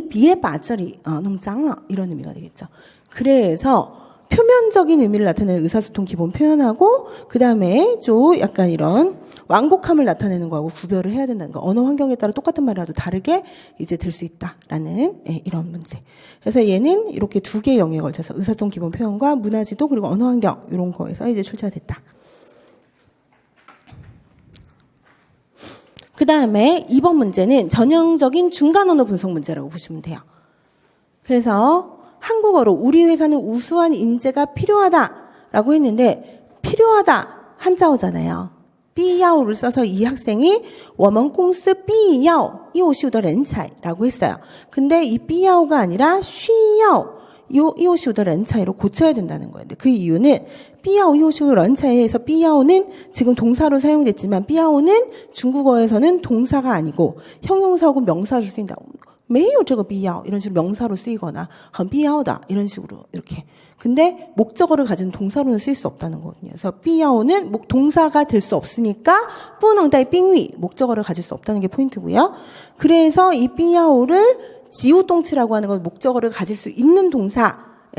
别把这里弄脏了 이런 의미가 되겠죠. 그래서 표면적인 의미를 나타내는 의사소통 기본 표현하고 그 다음에 좀 약간 이런 완곡함을 나타내는 거하고 구별을 해야 된다는 거. 언어 환경에 따라 똑같은 말이라도 다르게 이제 될 수 있다라는 이런 문제. 그래서 얘는 이렇게 두 개의 영역에 걸쳐서 의사소통 기본 표현과 문화지도 그리고 언어 환경 이런 거에서 이제 출제가 됐다. 그 다음에 2번 문제는 전형적인 중간 언어 분석 문제라고 보시면 돼요. 그래서 한국어로 우리 회사는 우수한 인재가 필요하다라고 했는데 필요하다 한자어잖아요. 必要를 써서 이 학생이 我们公司必要优秀的人才라고 했어요. 근데 이 必要가 아니라 需要优秀的人才로 고쳐야 된다는 거예요. 그 이유는 必要优秀的人才에서 必要는 지금 동사로 사용됐지만 必要는 중국어에서는 동사가 아니고 형용사하고 명사로 쓰인다. 没有这个必要 이런 식으로 명사로 쓰이거나 很必要的 이런 식으로 이렇게. 근데 목적어를 가진 동사로는 쓰일 수 없다는 거거든요. 그래서 必要는 동사가 될 수 없으니까 不能带宾语 목적어를 가질 수 없다는 게 포인트고요. 그래서 이 必要를 지우동치라고 하는 건 목적어를 가질 수 있는 동사,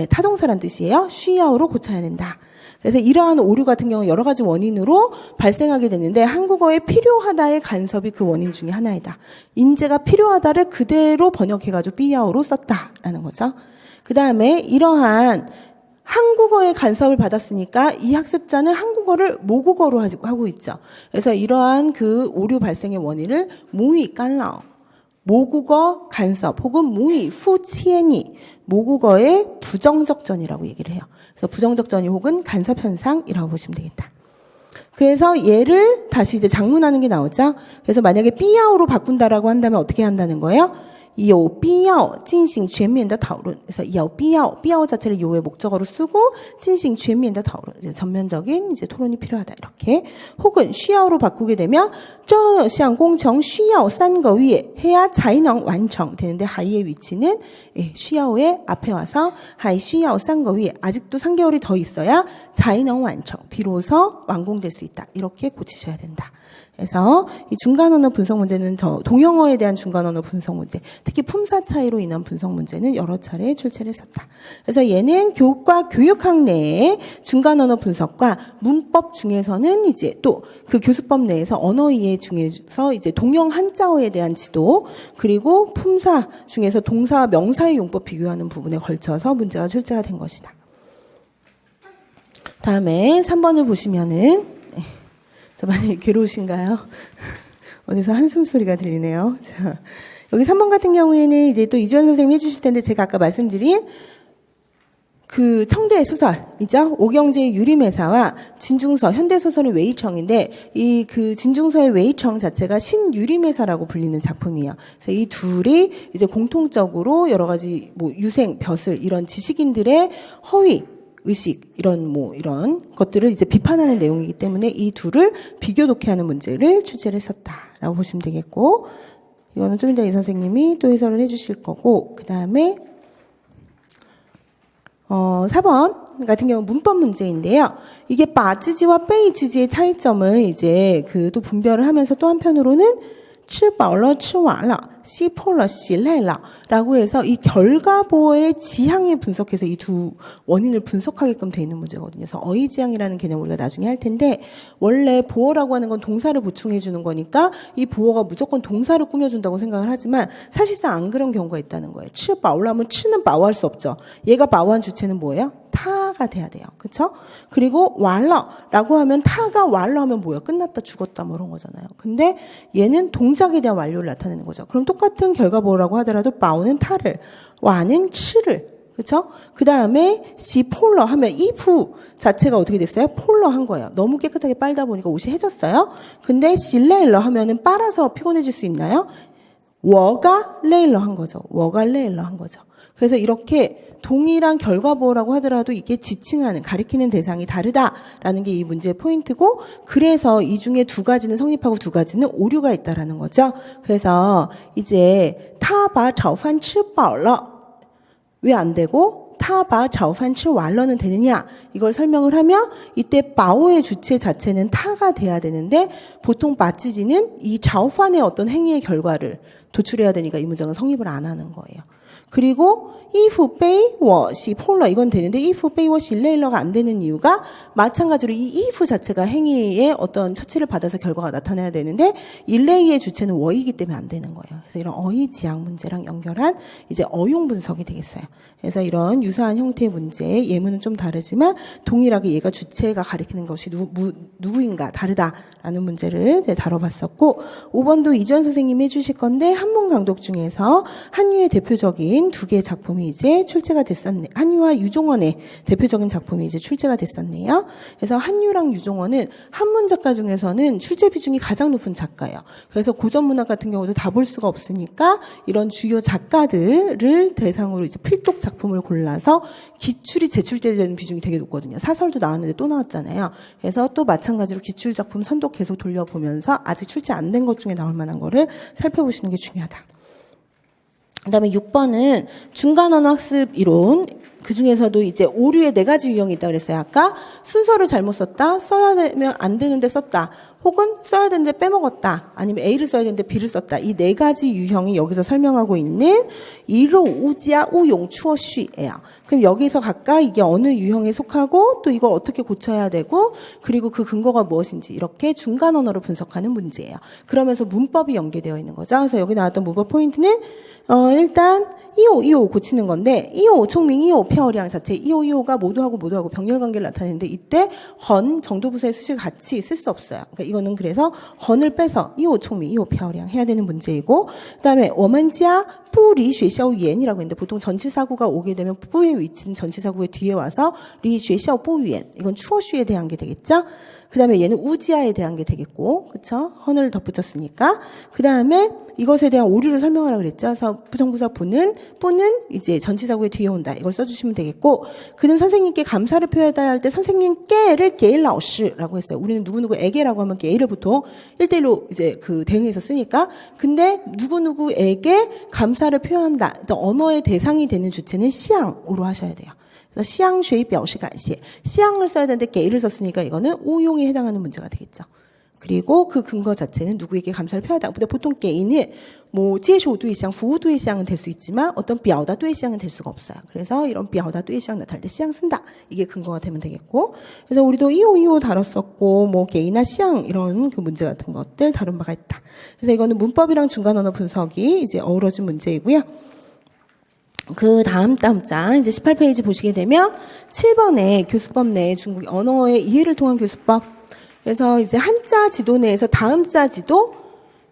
타동사란 뜻이에요. 需要로 고쳐야 된다. 그래서 이러한 오류 같은 경우 여러 가지 원인으로 발생하게 됐는데 한국어에 필요하다의 간섭이 그 원인 중에 하나이다. 인재가 필요하다를 그대로 번역해가지고 必要로 썼다라는 거죠. 그 다음에 이러한 한국어의 간섭을 받았으니까 이 학습자는 한국어를 모국어로 하고 있죠. 그래서 이러한 그 오류 발생의 원인을 모의 깔라오. 모국어 간섭 혹은 모의 후치엔이 모국어의 부정적전이라고 얘기를 해요. 그래서 부정적전이 혹은 간섭 현상이라고 보시면 되겠다. 그래서 얘를 다시 이제 장문하는 게 나오죠. 그래서 만약에 必要로 바꾼다라고 한다면 어떻게 한다는 거예요? 有必要进行全面的讨论. 그래서 有必要 자체를 요의 목적어로 쓰고 进行全面的讨论. 전면적인 이제 토론이 필요하다 이렇게. 혹은 需要로 바꾸게 되면 这项工程需要3个月 해야 才能完成 되는데 하이의 위치는 需要의 앞에 와서 还需要3个月 아직도 3개월이 더 있어야 才能完成 비로소 완공될 수 있다. 이렇게 고치셔야 된다. 그래서 이 중간 언어 분석 문제는 동영어에 대한 중간 언어 분석 문제, 특히 품사 차이로 인한 분석 문제는 여러 차례 출제를 했었다. 그래서 얘는 교과 교육학 내에 중간 언어 분석과 문법 중에서는 이제 또 그 교수법 내에서 언어 이해 중에서 이제 동영 한자어에 대한 지도, 그리고 품사 중에서 동사와 명사의 용법 비교하는 부분에 걸쳐서 문제가 출제가 된 것이다. 다음에 3번을 보시면은 저 많이 괴로우신가요? 어디서 한숨 소리가 들리네요. 자, 여기 3번 같은 경우에는 이제 또 이주연 선생님이 해주실 텐데 제가 아까 말씀드린 그 청대 소설이죠. 오경재의 유림회사와 진중서 현대소설의 웨이청인데 이 그 진중서의 웨이청 자체가 신유림회사라고 불리는 작품이에요. 그래서 이 둘이 이제 공통적으로 여러 가지 뭐 유생, 벼슬 이런 지식인들의 허위 의식 이런 것들을 이제 비판하는 내용이기 때문에 이 둘을 비교 독해하는 문제를 출제를 했었다라고 보시면 되겠고, 이거는 좀 이따 이 선생님이 또 해설을 해주실 거고, 그 다음에 4번 같은 경우 문법 문제인데요. 이게 바지지와 베이지지의 차이점을 이제 그 또 분별을 하면서 또 한편으로는 吃饱了吃完了吸破了洗累了라고 해서 이 결과보어의 지향을 분석해서 이 두 원인을 분석하게끔 돼 있는 문제거든요. 그래서 어휘지향이라는 개념 우리가 나중에 할 텐데, 원래 보어라고 하는 건 동사를 보충해 주는 거니까 이 보어가 무조건 동사를 꾸며준다고 생각을 하지만 사실상 안 그런 경우가 있다는 거예요. 吃饱了하면 吃는 바오할 수 없죠. 얘가 바오한 주체는 뭐예요? 타가 돼야 돼요. 그쵸? 그리고 완러라고 하면 타가 완러 하면 뭐예요? 끝났다, 죽었다 뭐 이런 거잖아요. 근데 얘는 동작에 대한 완료를 나타내는 거죠. 그럼 똑같은 결과보어라고 하더라도 바오는 타를, 와는 치를, 그쵸? 그 다음에 시 폴러 하면 이 부 자체가 어떻게 됐어요? 폴러 한 거예요. 너무 깨끗하게 빨다 보니까 옷이 해졌어요. 근데 실레일러 하면은 빨아서 피곤해질 수 있나요? 워가 레일러 한 거죠. 워가 레일러 한 거죠. 그래서 이렇게 동일한 결과보라고 하더라도 이게 지칭하는, 가리키는 대상이 다르다라는 게 이 문제의 포인트고, 그래서 이 중에 두 가지는 성립하고 두 가지는 오류가 있다라는 거죠. 그래서 이제 타바 자오판 吃饱了 왜 안 되고 타바 자오판 吃完了는 되느냐, 이걸 설명을 하면 이때 바오의 주체 자체는 타가 돼야 되는데 보통 바찌지는 이 자오판의 어떤 행위의 결과를 도출해야 되니까 이 문장은 성립을 안 하는 거예요. 그리고 이프 베이 워시 폴러 이건 되는데 이프 베이 워시 레일러가 안 되는 이유가 마찬가지로 이 이프 자체가 행위의 어떤 처치를 받아서 결과가 나타나야 되는데 일레이의 주체는 워이기 때문에 안 되는 거예요. 그래서 이런 어휘 지향 문제랑 연결한 이제 어용 분석이 되겠어요. 그래서 이런 유사한 형태의 문제, 예문은 좀 다르지만 동일하게 얘가 주체가 가리키는 것이 누구인가 다르다라는 문제를 다뤄봤었고, 5번도 이주연 선생님이 해주실 건데 한문 강독 중에서 한유의 대표적인 두 개의 작품이 이제 출제가 됐었네. 한유와 유종원의 대표적인 작품이 이제 출제가 됐었네요. 그래서 한유랑 유종원은 한문 작가 중에서는 출제 비중이 가장 높은 작가예요. 그래서 고전 문학 같은 경우도 다 볼 수가 없으니까 이런 주요 작가들을 대상으로 이제 필독 작품을 골라서 기출이 재출제되는 비중이 되게 높거든요. 사설도 나왔는데 또 나왔잖아요. 그래서 또 마찬가지로 기출 작품 선독 계속 돌려보면서 아직 출제 안 된 것 중에 나올 만한 거를 살펴보시는 게 중요하다. 그다음에 6번은 중간 언어 학습 이론. 그 중에서도 이제 오류의 4가지 유형이 있다고 그랬어요. 아까 순서를 잘못 썼다, 써야 되면 안 되는데 썼다, 혹은 써야 되는데 빼먹었다, 아니면 A를 써야 되는데 B를 썼다. 이 4가지 유형이 여기서 설명하고 있는 이로 우지아 우용 추어쉬예요. 그럼 여기서 각각 이게 어느 유형에 속하고 또 이걸 어떻게 고쳐야 되고 그리고 그 근거가 무엇인지 이렇게 중간 언어로 분석하는 문제예요. 그러면서 문법이 연계되어 있는 거죠. 그래서 여기 나왔던 문법 포인트는 일단 이오 고치는 건데, 이오 총명 이오 펴어량 자체 이오가 모두하고 병렬 관계를 나타내는데 이때 헌 정도부사의 수식을 같이 쓸 수 없어요. 그러니까 이거는 그래서 헌을 빼서 이오 총명 이오 펴어량 해야 되는 문제이고, 그다음에 워먼지아 뿌리 쉐샤오 유엔이라고 했는데 보통 전치사구가 오게 되면 뿌의 위치는 전치사구의 뒤에 와서 리 쉐샤오 뽀 유엔, 이건 추어슈에 대한 게 되겠죠. 그 다음에 얘는 우지아에 대한 게 되겠고, 그쵸? 헌을 덧붙였으니까. 그 다음에 이것에 대한 오류를 설명하라고 그랬죠. 그래서 부정부사 뿌는 이제 전치사구의 뒤에 온다. 이걸 써주시면 되겠고, 그는 선생님께 감사를 표현해야 할 때 선생님께를 게일라오시라고 했어요. 우리는 누구누구에게라고 하면 게이를 보통 1대1로 이제 그 대응해서 쓰니까. 근데 누구누구에게 감사를 표현한다. 언어의 대상이 되는 주체는 시향으로 하셔야 돼요. 시향学表示感谢, 시향을 써야 되는데 게이를 썼으니까 이거는 우용에 해당하는 문제가 되겠죠. 그리고 그 근거 자체는 누구에게 감사를 표하다. 근데 보통 게이는 뭐接受对象,服务对象은 될 수 있지만 어떤 表达对象은 될 수가 없어요. 그래서 이런 表达对象 나타날 때 시향 쓴다. 이게 근거가 되면 되겠고. 그래서 우리도 이오 다뤘었고 뭐 게이나 시향 이런 그 문제 같은 것들 다룬 바가 있다. 그래서 이거는 문법이랑 중간 언어 분석이 이제 어우러진 문제이고요. 그 다음 장, 이제 18페이지 보시게 되면 7번에 교수법 내 중국 언어의 이해를 통한 교수법. 그래서 이제 한자 지도 내에서 다음 자 지도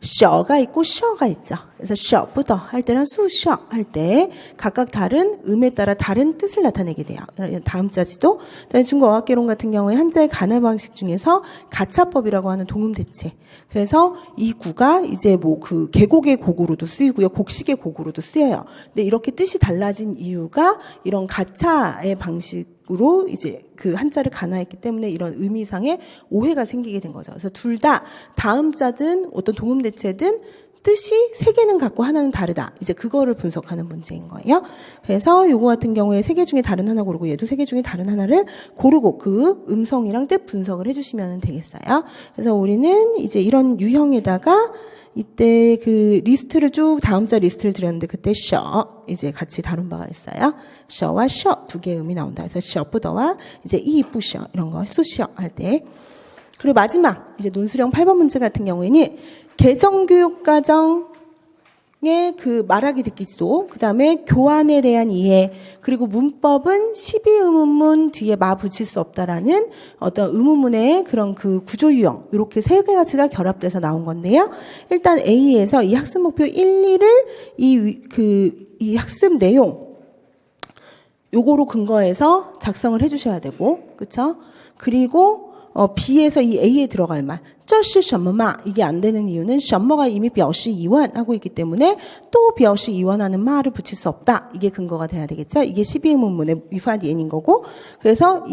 셔가 있고 셔가 있죠. 그래서 셔부터 할 때랑 수셔 할 때 각각 다른 음에 따라 다른 뜻을 나타내게 돼요. 다음 자 지도. 그다음에 중국 어학개론 같은 경우에 한자의 가날 방식 중에서 가차법이라고 하는 동음 대체. 그래서 이 구가 이제 뭐 그 계곡의 곡으로도 쓰이고요, 곡식의 곡으로도 쓰여요. 근데 이렇게 뜻이 달라진 이유가 이런 가차의 방식으로 이제 그 한자를 간화했기 때문에 이런 의미상의 오해가 생기게 된 거죠. 그래서 둘 다 다음 자든 어떤 동음 대체든 뜻이 세 개는 같고 하나는 다르다. 이제 그거를 분석하는 문제인 거예요. 그래서 요거 같은 경우에 세 개 중에 다른 하나 고르고 얘도 세 개 중에 다른 하나를 고르고 그 음성이랑 뜻 분석을 해주시면 되겠어요. 그래서 우리는 이제 이런 유형에다가 이때 그 리스트를 쭉 다음자 리스트를 드렸는데 그때 셔 이제 같이 다룬 바가 있어요. 셔와 셔 두 개의 음이 나온다. 그래서 셔부더와 이제 이부셔 이런 거 수셔 할 때. 그리고 마지막 이제 논술형 8번 문제 같은 경우에는 개정교육과정의 그 말하기 듣기 지도, 그 다음에 교환에 대한 이해, 그리고 문법은 12의문문 뒤에 마 붙일 수 없다라는 어떤 의문문의 그런 그 구조 유형, 이렇게 세 가지가 결합돼서 나온 건데요. 일단 A에서 이 학습 목표 1, 2를 이 학습 내용 요거로 근거해서 작성을 해주셔야 되고, 그쵸? 그리고 B에서 이 A에 들어갈 말, 这是什么嘛? 이게 안 되는 이유는 什么가 이미 表示疑问 하고 있기 때문에 또 表示疑问하는 말을 붙일 수 없다. 이게 근거가 돼야 되겠죠? 이게 12의문문의 위파디엔인 거고, 그래서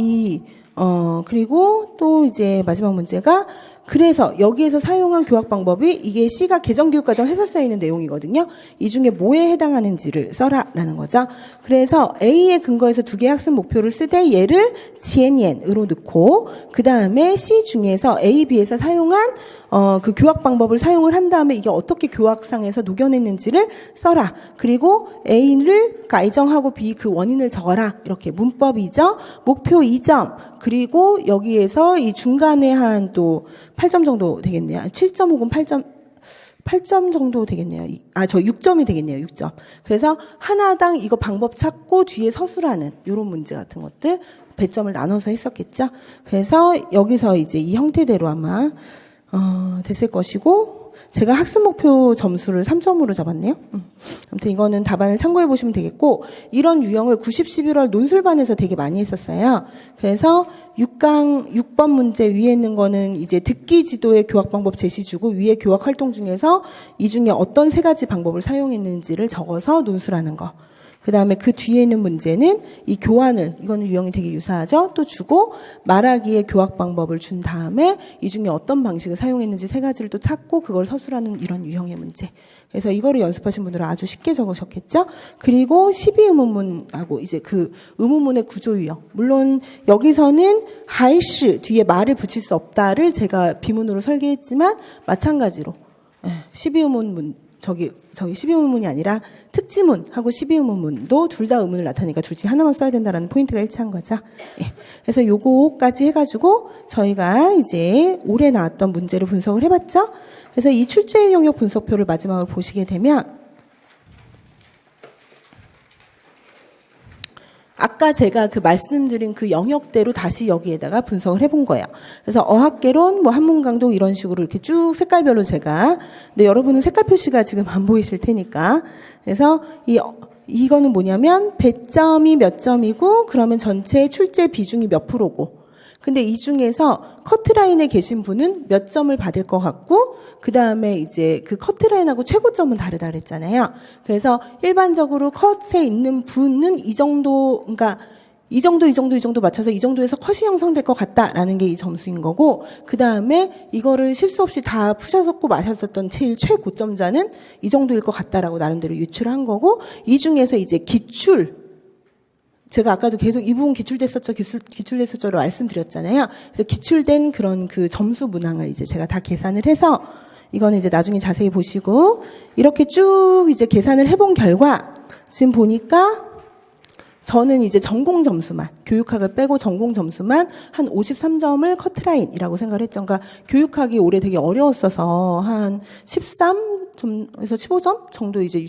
그리고 또 이제 마지막 문제가, 그래서 여기에서 사용한 교학 방법이 이게 C가 개정교육과정 해설서에 있는 내용이거든요. 이 중에 뭐에 해당하는지를 써라라는 거죠. 그래서 A의 근거에서 두 개의 학습 목표를 쓰되 얘를 지엔옌으로 넣고, 그 다음에 C 중에서 A, B에서 사용한 그 교학 방법을 사용을 한 다음에 이게 어떻게 교학상에서 녹여냈는지를 써라. 그리고 A를 가이정하고 B 그 원인을 적어라. 이렇게 문법이죠. 목표 2점. 그리고 여기에서 이 중간에 한 또 8점 정도 되겠네요. 7점 혹은 8점 정도 되겠네요. 저 6점이 되겠네요. 6점. 그래서 하나당 이거 방법 찾고 뒤에 서술하는 이런 문제 같은 것들 배점을 나눠서 했었겠죠. 그래서 여기서 이제 이 형태대로 아마 됐을 것이고, 제가 학습 목표 점수를 3점으로 잡았네요. 아무튼 이거는 답안을 참고해 보시면 되겠고, 이런 유형을 90, 11월 논술반에서 되게 많이 했었어요. 그래서 6번 문제 위에 있는 거는 이제 듣기 지도의 교학 방법 제시 주고, 위에 교학 활동 중에서 이 중에 어떤 세 가지 방법을 사용했는지를 적어서 논술하는 거. 그 다음에 그 뒤에 있는 문제는 이 교환을, 이거는 유형이 되게 유사하죠. 또 주고 말하기의 교학 방법을 준 다음에 이 중에 어떤 방식을 사용했는지 세 가지를 또 찾고 그걸 서술하는 이런 유형의 문제. 그래서 이거를 연습하신 분들은 아주 쉽게 적으셨겠죠. 그리고 12의문문하고 이제 그 의문문의 구조 유형. 물론 여기서는 하이시 뒤에 말을 붙일 수 없다를 제가 비문으로 설계했지만 마찬가지로 12의문문 저기 12의문문이 아니라 특지문하고 12의문문도 둘 다 의문을 나타내니까 둘 중에 하나만 써야 된다는 포인트가 일치한 거죠. 예. 그래서 요거까지 해가지고 저희가 이제 올해 나왔던 문제를 분석을 해봤죠. 그래서 이 출제 영역 분석표를 마지막으로 보시게 되면, 아까 제가 그 말씀드린 그 영역대로 다시 여기에다가 분석을 해본 거예요. 그래서 어학개론, 뭐 한문강도 이런 식으로 이렇게 쭉 색깔별로 제가, 근데 여러분은 색깔 표시가 지금 안 보이실 테니까. 그래서 이거는 뭐냐면 배점이 몇 점이고, 그러면 전체 출제 비중이 몇 프로고, 근데 이 중에서 커트라인에 계신 분은 몇 점을 받을 것 같고, 그 다음에 이제 그 커트라인하고 최고점은 다르다 그랬잖아요. 그래서 일반적으로 컷에 있는 분은 이 정도, 그러니까 이 정도 맞춰서 이 정도에서 컷이 형성될 것 같다라는 게 이 점수인 거고, 그 다음에 이거를 실수 없이 다 푸셨었고 마셨었던 제일 최고점자는 이 정도일 것 같다라고 나름대로 유출한 거고, 이 중에서 이제 제가 아까도 계속 이 부분 기출됐었죠로 말씀드렸잖아요. 그래서 기출된 그런 그 점수 문항을 이제 제가 다 계산을 해서, 이거는 이제 나중에 자세히 보시고, 이렇게 쭉 이제 계산을 해본 결과, 지금 보니까 저는 이제 전공 점수만, 교육학을 빼고 전공 점수만 한 53점을 커트라인이라고 생각을 했죠. 그러니까 교육학이 올해 되게 어려웠어서 한 13점에서 15점 정도 이제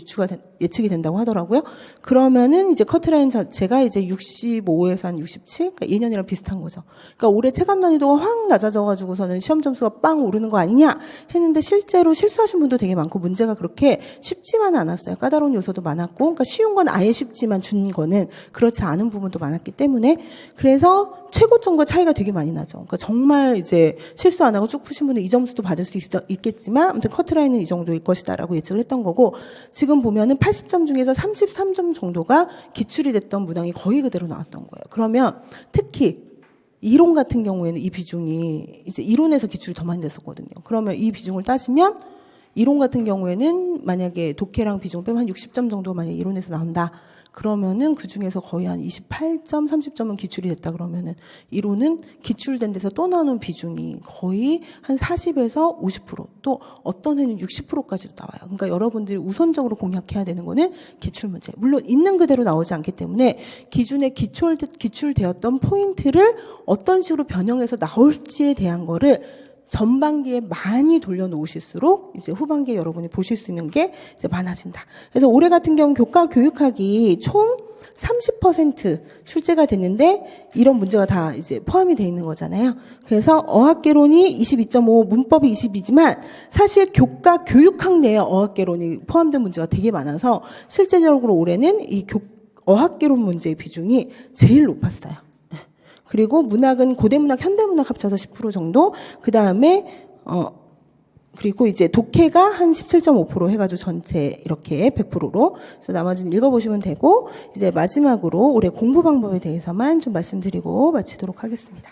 예측이 된다고 하더라고요. 그러면은 이제 커트라인 자체가 이제 65에서 한 67? 그러니까 예년이랑 비슷한 거죠. 그러니까 올해 체감 난이도가 확 낮아져가지고서는 시험 점수가 빵 오르는 거 아니냐 했는데, 실제로 실수하신 분도 되게 많고 문제가 그렇게 쉽지만은 않았어요. 까다로운 요소도 많았고, 그러니까 쉬운 건 아예 쉽지만 준 거는 그렇지 않은 부분도 많았기 때문에, 그래서 최고점과 차이가 되게 많이 나죠. 그러니까 정말 이제 실수 안 하고 쭉 푸신 분은 이 점수도 받을 수 있겠지만, 아무튼 커트라인은 이 정도일 것이다라고 예측을 했던 거고, 지금 보면은 80점 중에서 33점 정도가 기출이 됐던 문항이 거의 그대로 나왔던 거예요. 그러면 특히 이론 같은 경우에는 이 비중이 이제 이론에서 기출이 더 많이 됐었거든요. 그러면 이 비중을 따지면 이론 같은 경우에는 만약에 독해랑 비중을 빼면 한 60점 정도 만약에 이론에서 나온다. 그러면은 그 중에서 거의 한 28점, 30점은 기출이 됐다 그러면은 이론은 기출된 데서 또 나오는 비중이 거의 한 40에서 50%, 또 어떤 해는 60%까지도 나와요. 그러니까 여러분들이 우선적으로 공략해야 되는 거는 기출 문제. 물론 있는 그대로 나오지 않기 때문에 기준에 기출되었던 포인트를 어떤 식으로 변형해서 나올지에 대한 거를 전반기에 많이 돌려놓으실수록 이제 후반기에 여러분이 보실 수 있는 게 이제 많아진다. 그래서 올해 같은 경우 교육학이 총 30% 출제가 됐는데 이런 문제가 다 이제 포함이 돼 있는 거잖아요. 그래서 어학개론이 22.5, 문법이 22지만 사실 교육학 내에 어학개론이 포함된 문제가 되게 많아서 실제적으로 올해는 이 어학개론 문제의 비중이 제일 높았어요. 그리고 문학은 고대문학, 현대문학 합쳐서 10% 정도. 그 다음에 그리고 이제 독해가 한 17.5% 해가지고 전체 이렇게 100%로. 그래서 나머지는 읽어보시면 되고, 이제 마지막으로 올해 공부 방법에 대해서만 좀 말씀드리고 마치도록 하겠습니다.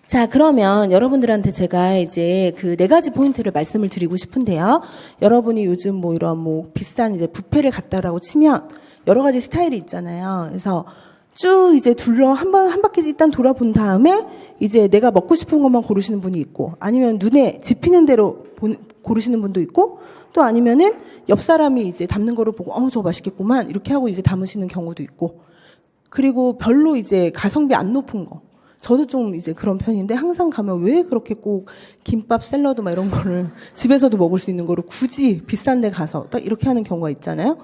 자, 그러면 여러분들한테 제가 이제 그 4가지 포인트를 말씀을 드리고 싶은데요. 여러분이 요즘 뭐 이런 뭐 비싼 이제 뷔페를 갔다라고 치면 여러 가지 스타일이 있잖아요. 그래서 쭉 이제 한 바퀴 일단 돌아본 다음에 이제 내가 먹고 싶은 것만 고르시는 분이 있고, 아니면 눈에 집히는 대로 고르시는 분도 있고, 또 아니면은 옆 사람이 이제 담는 거를 보고 저거 맛있겠구만 이렇게 하고 이제 담으시는 경우도 있고, 그리고 별로 이제 가성비 안 높은 거. 저도 좀 이제 그런 편인데, 항상 가면 왜 그렇게 꼭 김밥, 샐러드 막 이런 거를 집에서도 먹을 수 있는 거를 굳이 비싼 데 가서 딱 이렇게 하는 경우가 있잖아요.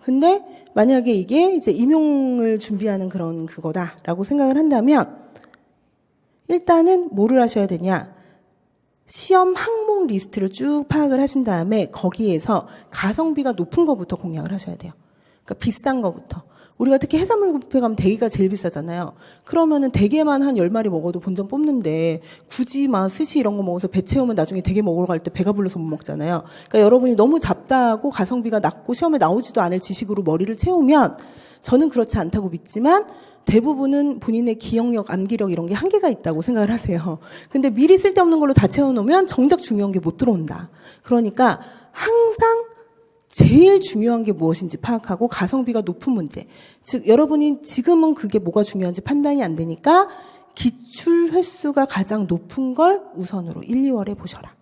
근데 만약에 이게 이제 임용을 준비하는 그런 그거다라고 생각을 한다면, 일단은 뭐를 하셔야 되냐. 시험 항목 리스트를 쭉 파악을 하신 다음에 거기에서 가성비가 높은 거부터 공략을 하셔야 돼요. 그러니까 비싼 거부터. 우리가 특히 해산물 뷔페 가면 대게가 제일 비싸잖아요. 그러면은 대게만 한 10마리 먹어도 본전 뽑는데, 굳이 막 스시 이런 거 먹어서 배 채우면 나중에 대게 먹으러 갈 때 배가 불러서 못 먹잖아요. 그러니까 여러분이 너무 잡다하고 가성비가 낮고 시험에 나오지도 않을 지식으로 머리를 채우면, 저는 그렇지 않다고 믿지만 대부분은 본인의 기억력, 암기력 이런 게 한계가 있다고 생각을 하세요. 근데 미리 쓸데없는 걸로 다 채워놓으면 정작 중요한 게 못 들어온다. 그러니까 항상 제일 중요한 게 무엇인지 파악하고 가성비가 높은 문제. 즉 여러분이 지금은 그게 뭐가 중요한지 판단이 안 되니까 기출 횟수가 가장 높은 걸 우선으로 1, 2월에 보셔라.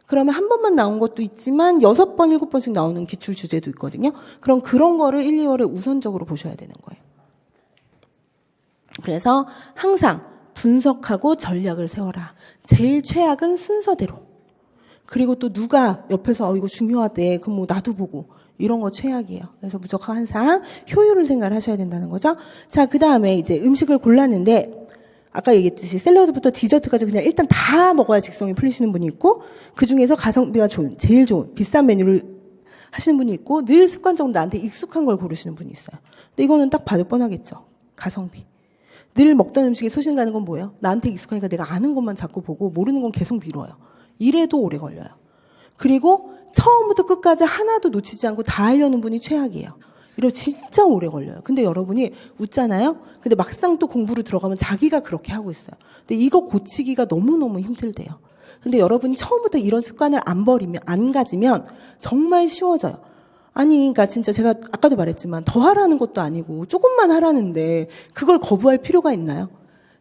그러면 한 번만 나온 것도 있지만 6번, 7번씩 나오는 기출 주제도 있거든요. 그럼 그런 거를 1, 2월에 우선적으로 보셔야 되는 거예요. 그래서 항상 분석하고 전략을 세워라. 제일 최악은 순서대로. 그리고 또 누가 옆에서 이거 중요하대. 그럼 뭐 나도 보고. 이런 거 최악이에요. 그래서 무조건 항상 효율을 생각을 하셔야 된다는 거죠. 자, 그 다음에 이제 음식을 골랐는데, 아까 얘기했듯이 샐러드부터 디저트까지 그냥 일단 다 먹어야 직성이 풀리시는 분이 있고, 그 중에서 가성비가 좋은, 제일 좋은, 비싼 메뉴를 하시는 분이 있고, 늘 습관적으로 나한테 익숙한 걸 고르시는 분이 있어요. 근데 이거는 딱 봐도 뻔하겠죠. 가성비. 늘 먹던 음식에 소신 가는 건 뭐예요? 나한테 익숙하니까 내가 아는 것만 자꾸 보고 모르는 건 계속 미뤄요. 이래도 오래 걸려요. 그리고 처음부터 끝까지 하나도 놓치지 않고 다 하려는 분이 최악이에요. 이러면 진짜 오래 걸려요. 근데 여러분이 웃잖아요? 근데 막상 또 공부로 들어가면 자기가 그렇게 하고 있어요. 근데 이거 고치기가 너무너무 힘들대요. 근데 여러분이 처음부터 이런 습관을 안 버리면, 안 가지면 정말 쉬워져요. 아니, 그러니까 진짜 제가 아까도 말했지만 더 하라는 것도 아니고 조금만 하라는데 그걸 거부할 필요가 있나요?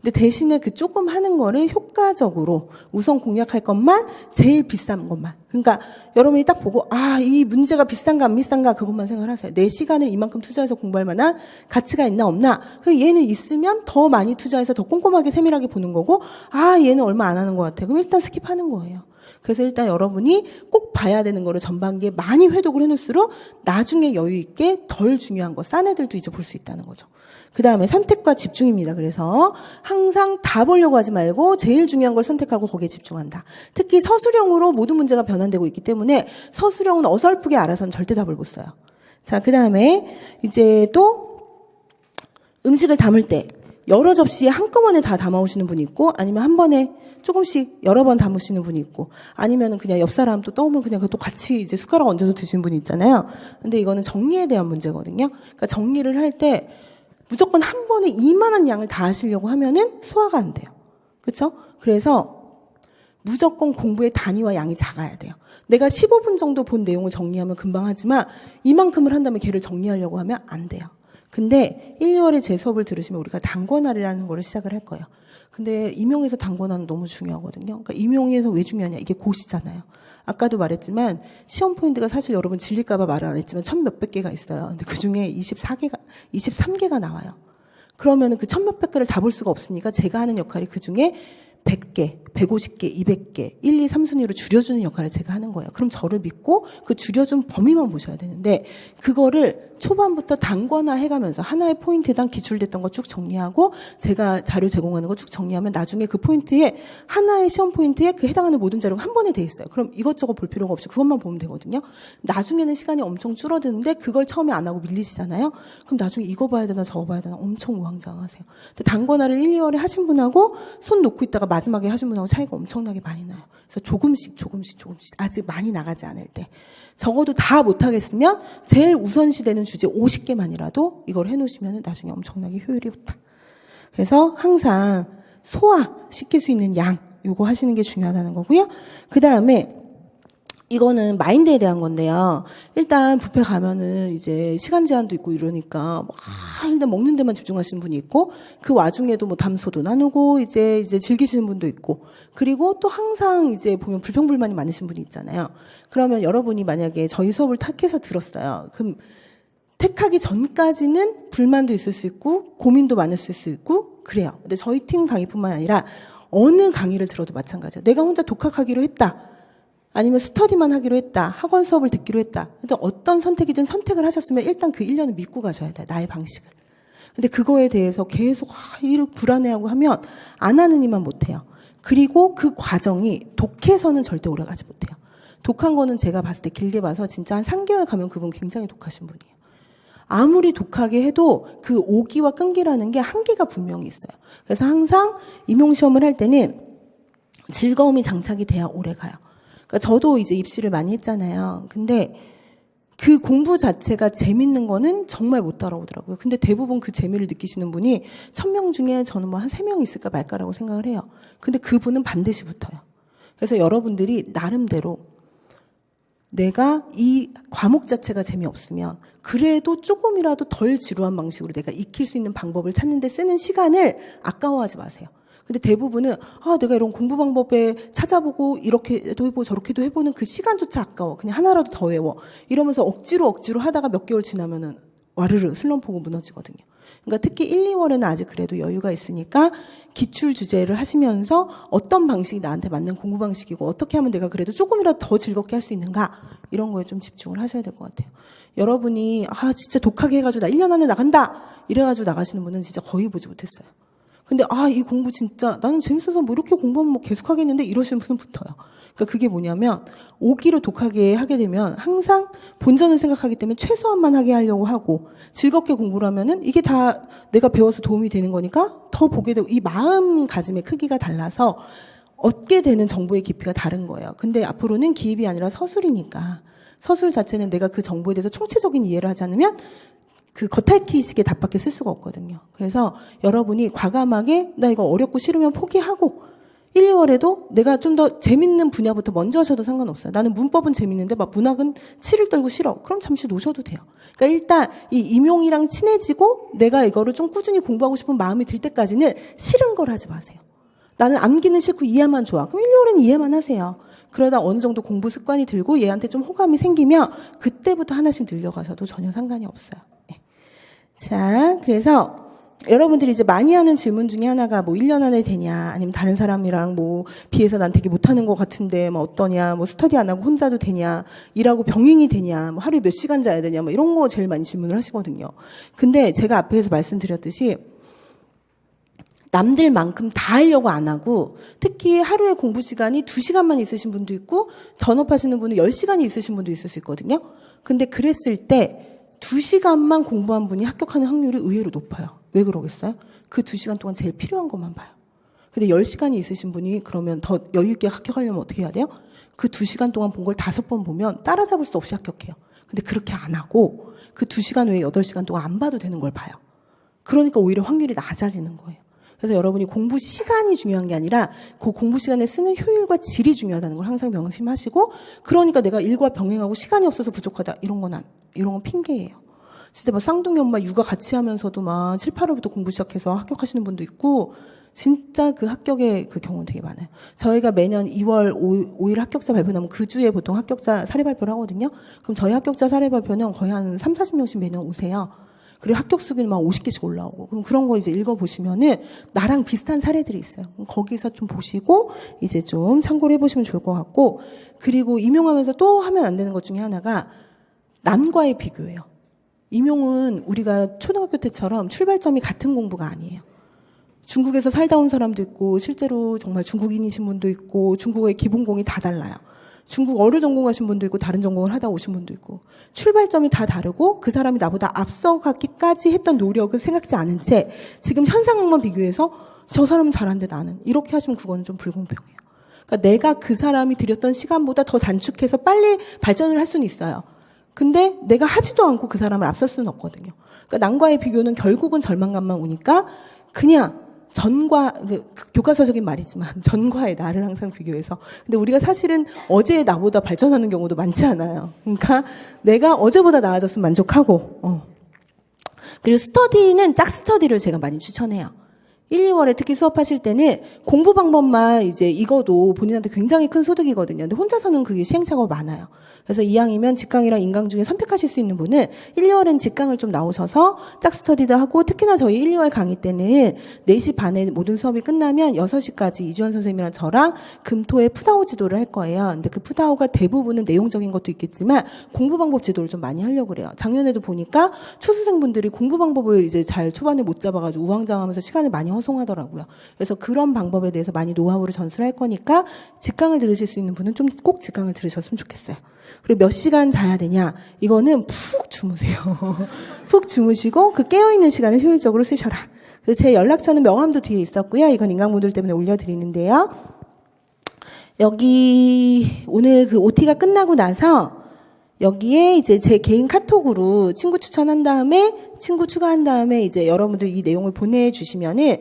근데 대신에 그 조금 하는 거를 효과적으로 우선 공략할 것만, 제일 비싼 것만. 그러니까 여러분이 딱 보고 이 문제가 비싼가 안 비싼가 그것만 생각을 하세요. 내 시간을 이만큼 투자해서 공부할 만한 가치가 있나 없나. 얘는 있으면 더 많이 투자해서 더 꼼꼼하게 세밀하게 보는 거고, 얘는 얼마 안 하는 것 같아. 그럼 일단 스킵하는 거예요. 그래서 일단 여러분이 꼭 봐야 되는 거를 전반기에 많이 회독을 해놓을수록 나중에 여유 있게 덜 중요한 거, 싼 애들도 이제 볼 수 있다는 거죠. 그 다음에 선택과 집중입니다. 그래서 항상 다 보려고 하지 말고 제일 중요한 걸 선택하고 거기에 집중한다. 특히 서술형으로 모든 문제가 변환되고 있기 때문에 서술형은 어설프게 알아서는 절대 답을 못 써요. 자, 그 다음에 이제 또 음식을 담을 때 여러 접시에 한꺼번에 다 담아오시는 분이 있고, 아니면 한 번에 조금씩 여러 번 담으시는 분이 있고, 아니면은 그냥 옆 사람 또 떠오면 그냥 그것도 같이 이제 숟가락 얹어서 드시는 분이 있잖아요. 근데 이거는 정리에 대한 문제거든요. 그러니까 정리를 할 때 무조건 한 번에 이만한 양을 다 하시려고 하면은 소화가 안 돼요. 그렇죠? 그래서 무조건 공부의 단위와 양이 작아야 돼요. 내가 15분 정도 본 내용을 정리하면 금방 하지만 이만큼을 한다면 걔를 정리하려고 하면 안 돼요. 근데 1, 2월에 제 수업을 들으시면 우리가 단권화라는 거를 시작을 할 거예요. 근데 임용에서 단권화는 너무 중요하거든요. 그러니까 임용에서 왜 중요하냐? 이게 고시잖아요. 아까도 말했지만 시험 포인트가 사실 여러분 질릴까봐 말을 안 했지만 1000몇백 개가 있어요. 근데 그 중에 23개가 나와요. 그러면은 그 1000몇백 개를 다 볼 수가 없으니까 제가 하는 역할이 그 중에 100개, 150개, 200개, 1, 2, 3순위로 줄여주는 역할을 제가 하는 거예요. 그럼 저를 믿고 그 줄여준 범위만 보셔야 되는데 그거를 초반부터 단권화 해가면서 하나의 포인트당 기출됐던 거 쭉 정리하고 제가 자료 제공하는 거 쭉 정리하면 나중에 그 포인트에 하나의 시험 포인트에 그 해당하는 모든 자료가 한 번에 돼 있어요. 그럼 이것저것 볼 필요가 없이 그것만 보면 되거든요. 나중에는 시간이 엄청 줄어드는데 그걸 처음에 안 하고 밀리시잖아요. 그럼 나중에 이거 봐야 되나 저거 봐야 되나 엄청 우왕좌왕하세요. 근데 단권화를 1, 2월에 하신 분하고 손 놓고 있다가 마지막에 하신 분하고 차이가 엄청나게 많이 나요. 그래서 조금씩 아직 많이 나가지 않을 때 적어도 다 못하겠으면 제일 우선시되는 주제 50개만이라도 이걸 해놓으시면 나중에 엄청나게 효율이 좋다. 그래서 항상 소화시킬 수 있는 양 요거 하시는 게 중요하다는 거고요. 그 다음에 이거는 마인드에 대한 건데요. 일단 뷔페 가면은 이제 시간 제한도 있고 이러니까 일단 먹는 데만 집중하시는 분이 있고 그 와중에도 뭐 담소도 나누고 이제 즐기시는 분도 있고 그리고 또 항상 이제 보면 불평불만이 많으신 분이 있잖아요. 그러면 여러분이 만약에 저희 수업을 택해서 들었어요. 그럼 택하기 전까지는 불만도 있을 수 있고 고민도 많을 수 있고 그래요. 근데 저희 팀 강의뿐만 아니라 어느 강의를 들어도 마찬가지예요. 내가 혼자 독학하기로 했다. 아니면 스터디만 하기로 했다. 학원 수업을 듣기로 했다. 근데 어떤 선택이든 선택을 하셨으면 일단 그 1년을 믿고 가셔야 돼요. 나의 방식을. 근데 그거에 대해서 계속 이렇게 불안해하고 하면 안 하는 이만 못해요. 그리고 그 과정이 독해서는 절대 오래가지 못해요. 독한 거는 제가 봤을 때 길게 봐서 진짜 한 3개월 가면 그분 굉장히 독하신 분이에요. 아무리 독하게 해도 그 오기와 끈기라는 게 한계가 분명히 있어요. 그래서 항상 임용시험을 할 때는 즐거움이 장착이 돼야 오래 가요. 그러니까 저도 이제 입시를 많이 했잖아요. 근데 그 공부 자체가 재밌는 거는 정말 못 따라오더라고요. 근데 대부분 그 재미를 느끼시는 분이 1000명 중에 저는 뭐 한 3명 있을까 말까라고 생각을 해요. 근데 그분은 반드시 붙어요. 그래서 여러분들이 나름대로 내가 이 과목 자체가 재미없으면 그래도 조금이라도 덜 지루한 방식으로 내가 익힐 수 있는 방법을 찾는 데 쓰는 시간을 아까워하지 마세요. 근데 대부분은 내가 이런 공부 방법에 찾아보고 이렇게도 해보고 저렇게도 해보는 그 시간조차 아까워. 그냥 하나라도 더 외워. 이러면서 억지로 하다가 몇 개월 지나면은 와르르 슬럼프고 무너지거든요. 그러니까 특히 1, 2월에는 아직 그래도 여유가 있으니까 기출 주제를 하시면서 어떤 방식이 나한테 맞는 공부 방식이고 어떻게 하면 내가 그래도 조금이라도 더 즐겁게 할 수 있는가 이런 거에 좀 집중을 하셔야 될 것 같아요. 여러분이 진짜 독하게 해가지고 나 1년 안에 나간다 이래가지고 나가시는 분은 진짜 거의 보지 못했어요. 근데 이 공부 진짜 나는 재밌어서 뭐 이렇게 공부하면 뭐 계속 하겠는데 이러시는 분은 붙어요. 그러니까 그게 뭐냐면 오기로 독하게 하게 되면 항상 본전을 생각하기 때문에 최소한만 하게 하려고 하고 즐겁게 공부를 하면은 이게 다 내가 배워서 도움이 되는 거니까 더 보게 되고 이 마음가짐의 크기가 달라서 얻게 되는 정보의 깊이가 다른 거예요. 근데 앞으로는 기입이 아니라 서술이니까 서술 자체는 내가 그 정보에 대해서 총체적인 이해를 하지 않으면 그 겉핥기식의 답밖에 쓸 수가 없거든요. 그래서 여러분이 과감하게 나 이거 어렵고 싫으면 포기하고 1, 2월에도 내가 좀 더 재밌는 분야부터 먼저 하셔도 상관없어요. 나는 문법은 재밌는데 막 문학은 치를 떨고 싫어. 그럼 잠시 놓으셔도 돼요. 그러니까 일단 이 임용이랑 친해지고 내가 이거를 좀 꾸준히 공부하고 싶은 마음이 들 때까지는 싫은 걸 하지 마세요. 나는 암기는 싫고 이해만 좋아. 그럼 1, 2월에는 이해만 하세요. 그러다 어느 정도 공부 습관이 들고 얘한테 좀 호감이 생기면 그때부터 하나씩 늘려가셔도 전혀 상관이 없어요. 자, 그래서 여러분들이 이제 많이 하는 질문 중에 하나가 뭐 1년 안에 되냐, 아니면 다른 사람이랑 뭐 비해서 난 되게 못하는 것 같은데 뭐 어떠냐, 뭐 스터디 안 하고 혼자도 되냐, 일하고 병행이 되냐, 뭐 하루에 몇 시간 자야 되냐, 뭐 이런 거 제일 많이 질문을 하시거든요. 근데 제가 앞에서 말씀드렸듯이 남들만큼 다 하려고 안 하고 특히 하루에 공부 시간이 2시간만 있으신 분도 있고 전업하시는 분은 10시간이 있으신 분도 있을 수 있거든요. 근데 그랬을 때 2시간만 공부한 분이 합격하는 확률이 의외로 높아요. 왜 그러겠어요? 그 2시간 동안 제일 필요한 것만 봐요. 근데 10시간이 있으신 분이 그러면 더 여유 있게 합격하려면 어떻게 해야 돼요? 그 2시간 동안 본 걸 5번 보면 따라잡을 수 없이 합격해요. 근데 그렇게 안 하고 그 2시간 외에 8시간 동안 안 봐도 되는 걸 봐요. 그러니까 오히려 확률이 낮아지는 거예요. 그래서 여러분이 공부 시간이 중요한 게 아니라 그 공부 시간에 쓰는 효율과 질이 중요하다는 걸 항상 명심하시고 그러니까 내가 일과 병행하고 시간이 없어서 부족하다 이런 건 핑계예요. 진짜 막 쌍둥이 엄마 육아 같이 하면서도 막 7, 8월부터 공부 시작해서 합격하시는 분도 있고 진짜 그 합격의 그 경우는 되게 많아요. 저희가 매년 2월 5일 합격자 발표 나면 그 주에 보통 합격자 사례 발표를 하거든요. 그럼 저희 합격자 사례 발표는 거의 한 3, 40명씩 매년 오세요. 그리고 합격 수기는 막 50개씩 올라오고. 그럼 그런 거 이제 읽어보시면은 나랑 비슷한 사례들이 있어요. 거기서 좀 보시고 이제 좀 참고를 해보시면 좋을 것 같고. 그리고 임용하면서 또 하면 안 되는 것 중에 하나가 남과의 비교예요. 임용은 우리가 초등학교 때처럼 출발점이 같은 공부가 아니에요. 중국에서 살다 온 사람도 있고 실제로 정말 중국인이신 분도 있고 중국어의 기본공이 다 달라요. 중국어를 전공하신 분도 있고 다른 전공을 하다 오신 분도 있고 출발점이 다 다르고 그 사람이 나보다 앞서가기까지 했던 노력을 생각지 않은 채 지금 현상학만 비교해서 저 사람은 잘하는데 나는 이렇게 하시면 그거는 좀 불공평해요. 그러니까 내가 그 사람이 들였던 시간보다 더 단축해서 빨리 발전을 할 수는 있어요. 근데 내가 하지도 않고 그 사람을 앞설 수는 없거든요. 그러니까 남과의 비교는 결국은 절망감만 오니까 그냥 전과, 교과서적인 말이지만 전과의 나를 항상 비교해서. 근데 우리가 사실은 어제의 나보다 발전하는 경우도 많지 않아요. 그러니까 내가 어제보다 나아졌으면 만족하고. 그리고 스터디는 짝 스터디를 제가 많이 추천해요. 1, 2월에 특히 수업하실 때는 공부 방법만 이제 익어도 본인한테 굉장히 큰 소득이거든요. 근데 혼자서는 그게 시행착오가 많아요. 그래서 이왕이면 직강이랑 인강 중에 선택하실 수 있는 분은 1, 2월엔 직강을 좀 나오셔서 짝 스터디도 하고 특히나 저희 1, 2월 강의 때는 4시 반에 모든 수업이 끝나면 6시까지 이주원 선생님이랑 저랑 금토의 푸다오 지도를 할 거예요. 근데 그 푸다오가 대부분은 내용적인 것도 있겠지만 공부 방법 지도를 좀 많이 하려고 그래요. 작년에도 보니까 초수생분들이 공부 방법을 이제 잘 초반에 못 잡아가지고 우왕좌왕하면서 시간을 많이 허송하더라고요. 그래서 그런 방법에 대해서 많이 노하우를 전수를 할 거니까 직강을 들으실 수 있는 분은 좀 꼭 직강을 들으셨으면 좋겠어요. 그리고 몇 시간 자야 되냐? 이거는 푹 주무세요. 푹 주무시고 그 깨어있는 시간을 효율적으로 쓰셔라. 그래서 제 연락처는 명함도 뒤에 있었고요. 이건 인강모듈 때문에 올려드리는데요. 여기 오늘 그 OT가 끝나고 나서 여기에 이제 제 개인 카톡으로 친구 추천한 다음에 친구 추가한 다음에 이제 여러분들 이 내용을 보내주시면은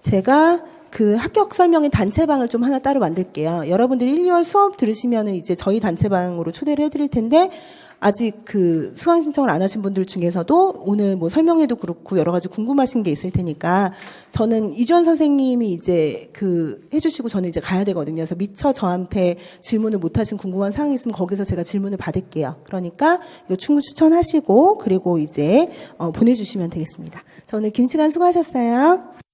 제가 그 합격 설명의 단체방을 좀 하나 따로 만들게요. 여러분들이 1, 2월 수업 들으시면은 이제 저희 단체방으로 초대를 해드릴 텐데 아직 그 수강 신청을 안 하신 분들 중에서도 오늘 뭐 설명회도 그렇고 여러 가지 궁금하신 게 있을 테니까 저는 이주원 선생님이 이제 그 해주시고 저는 이제 가야 되거든요. 그래서 미처 저한테 질문을 못 하신 궁금한 사항이 있으면 거기서 제가 질문을 받을게요. 그러니까 이거 충분 추천하시고 그리고 이제 보내주시면 되겠습니다. 자, 오늘 긴 시간 수고하셨어요.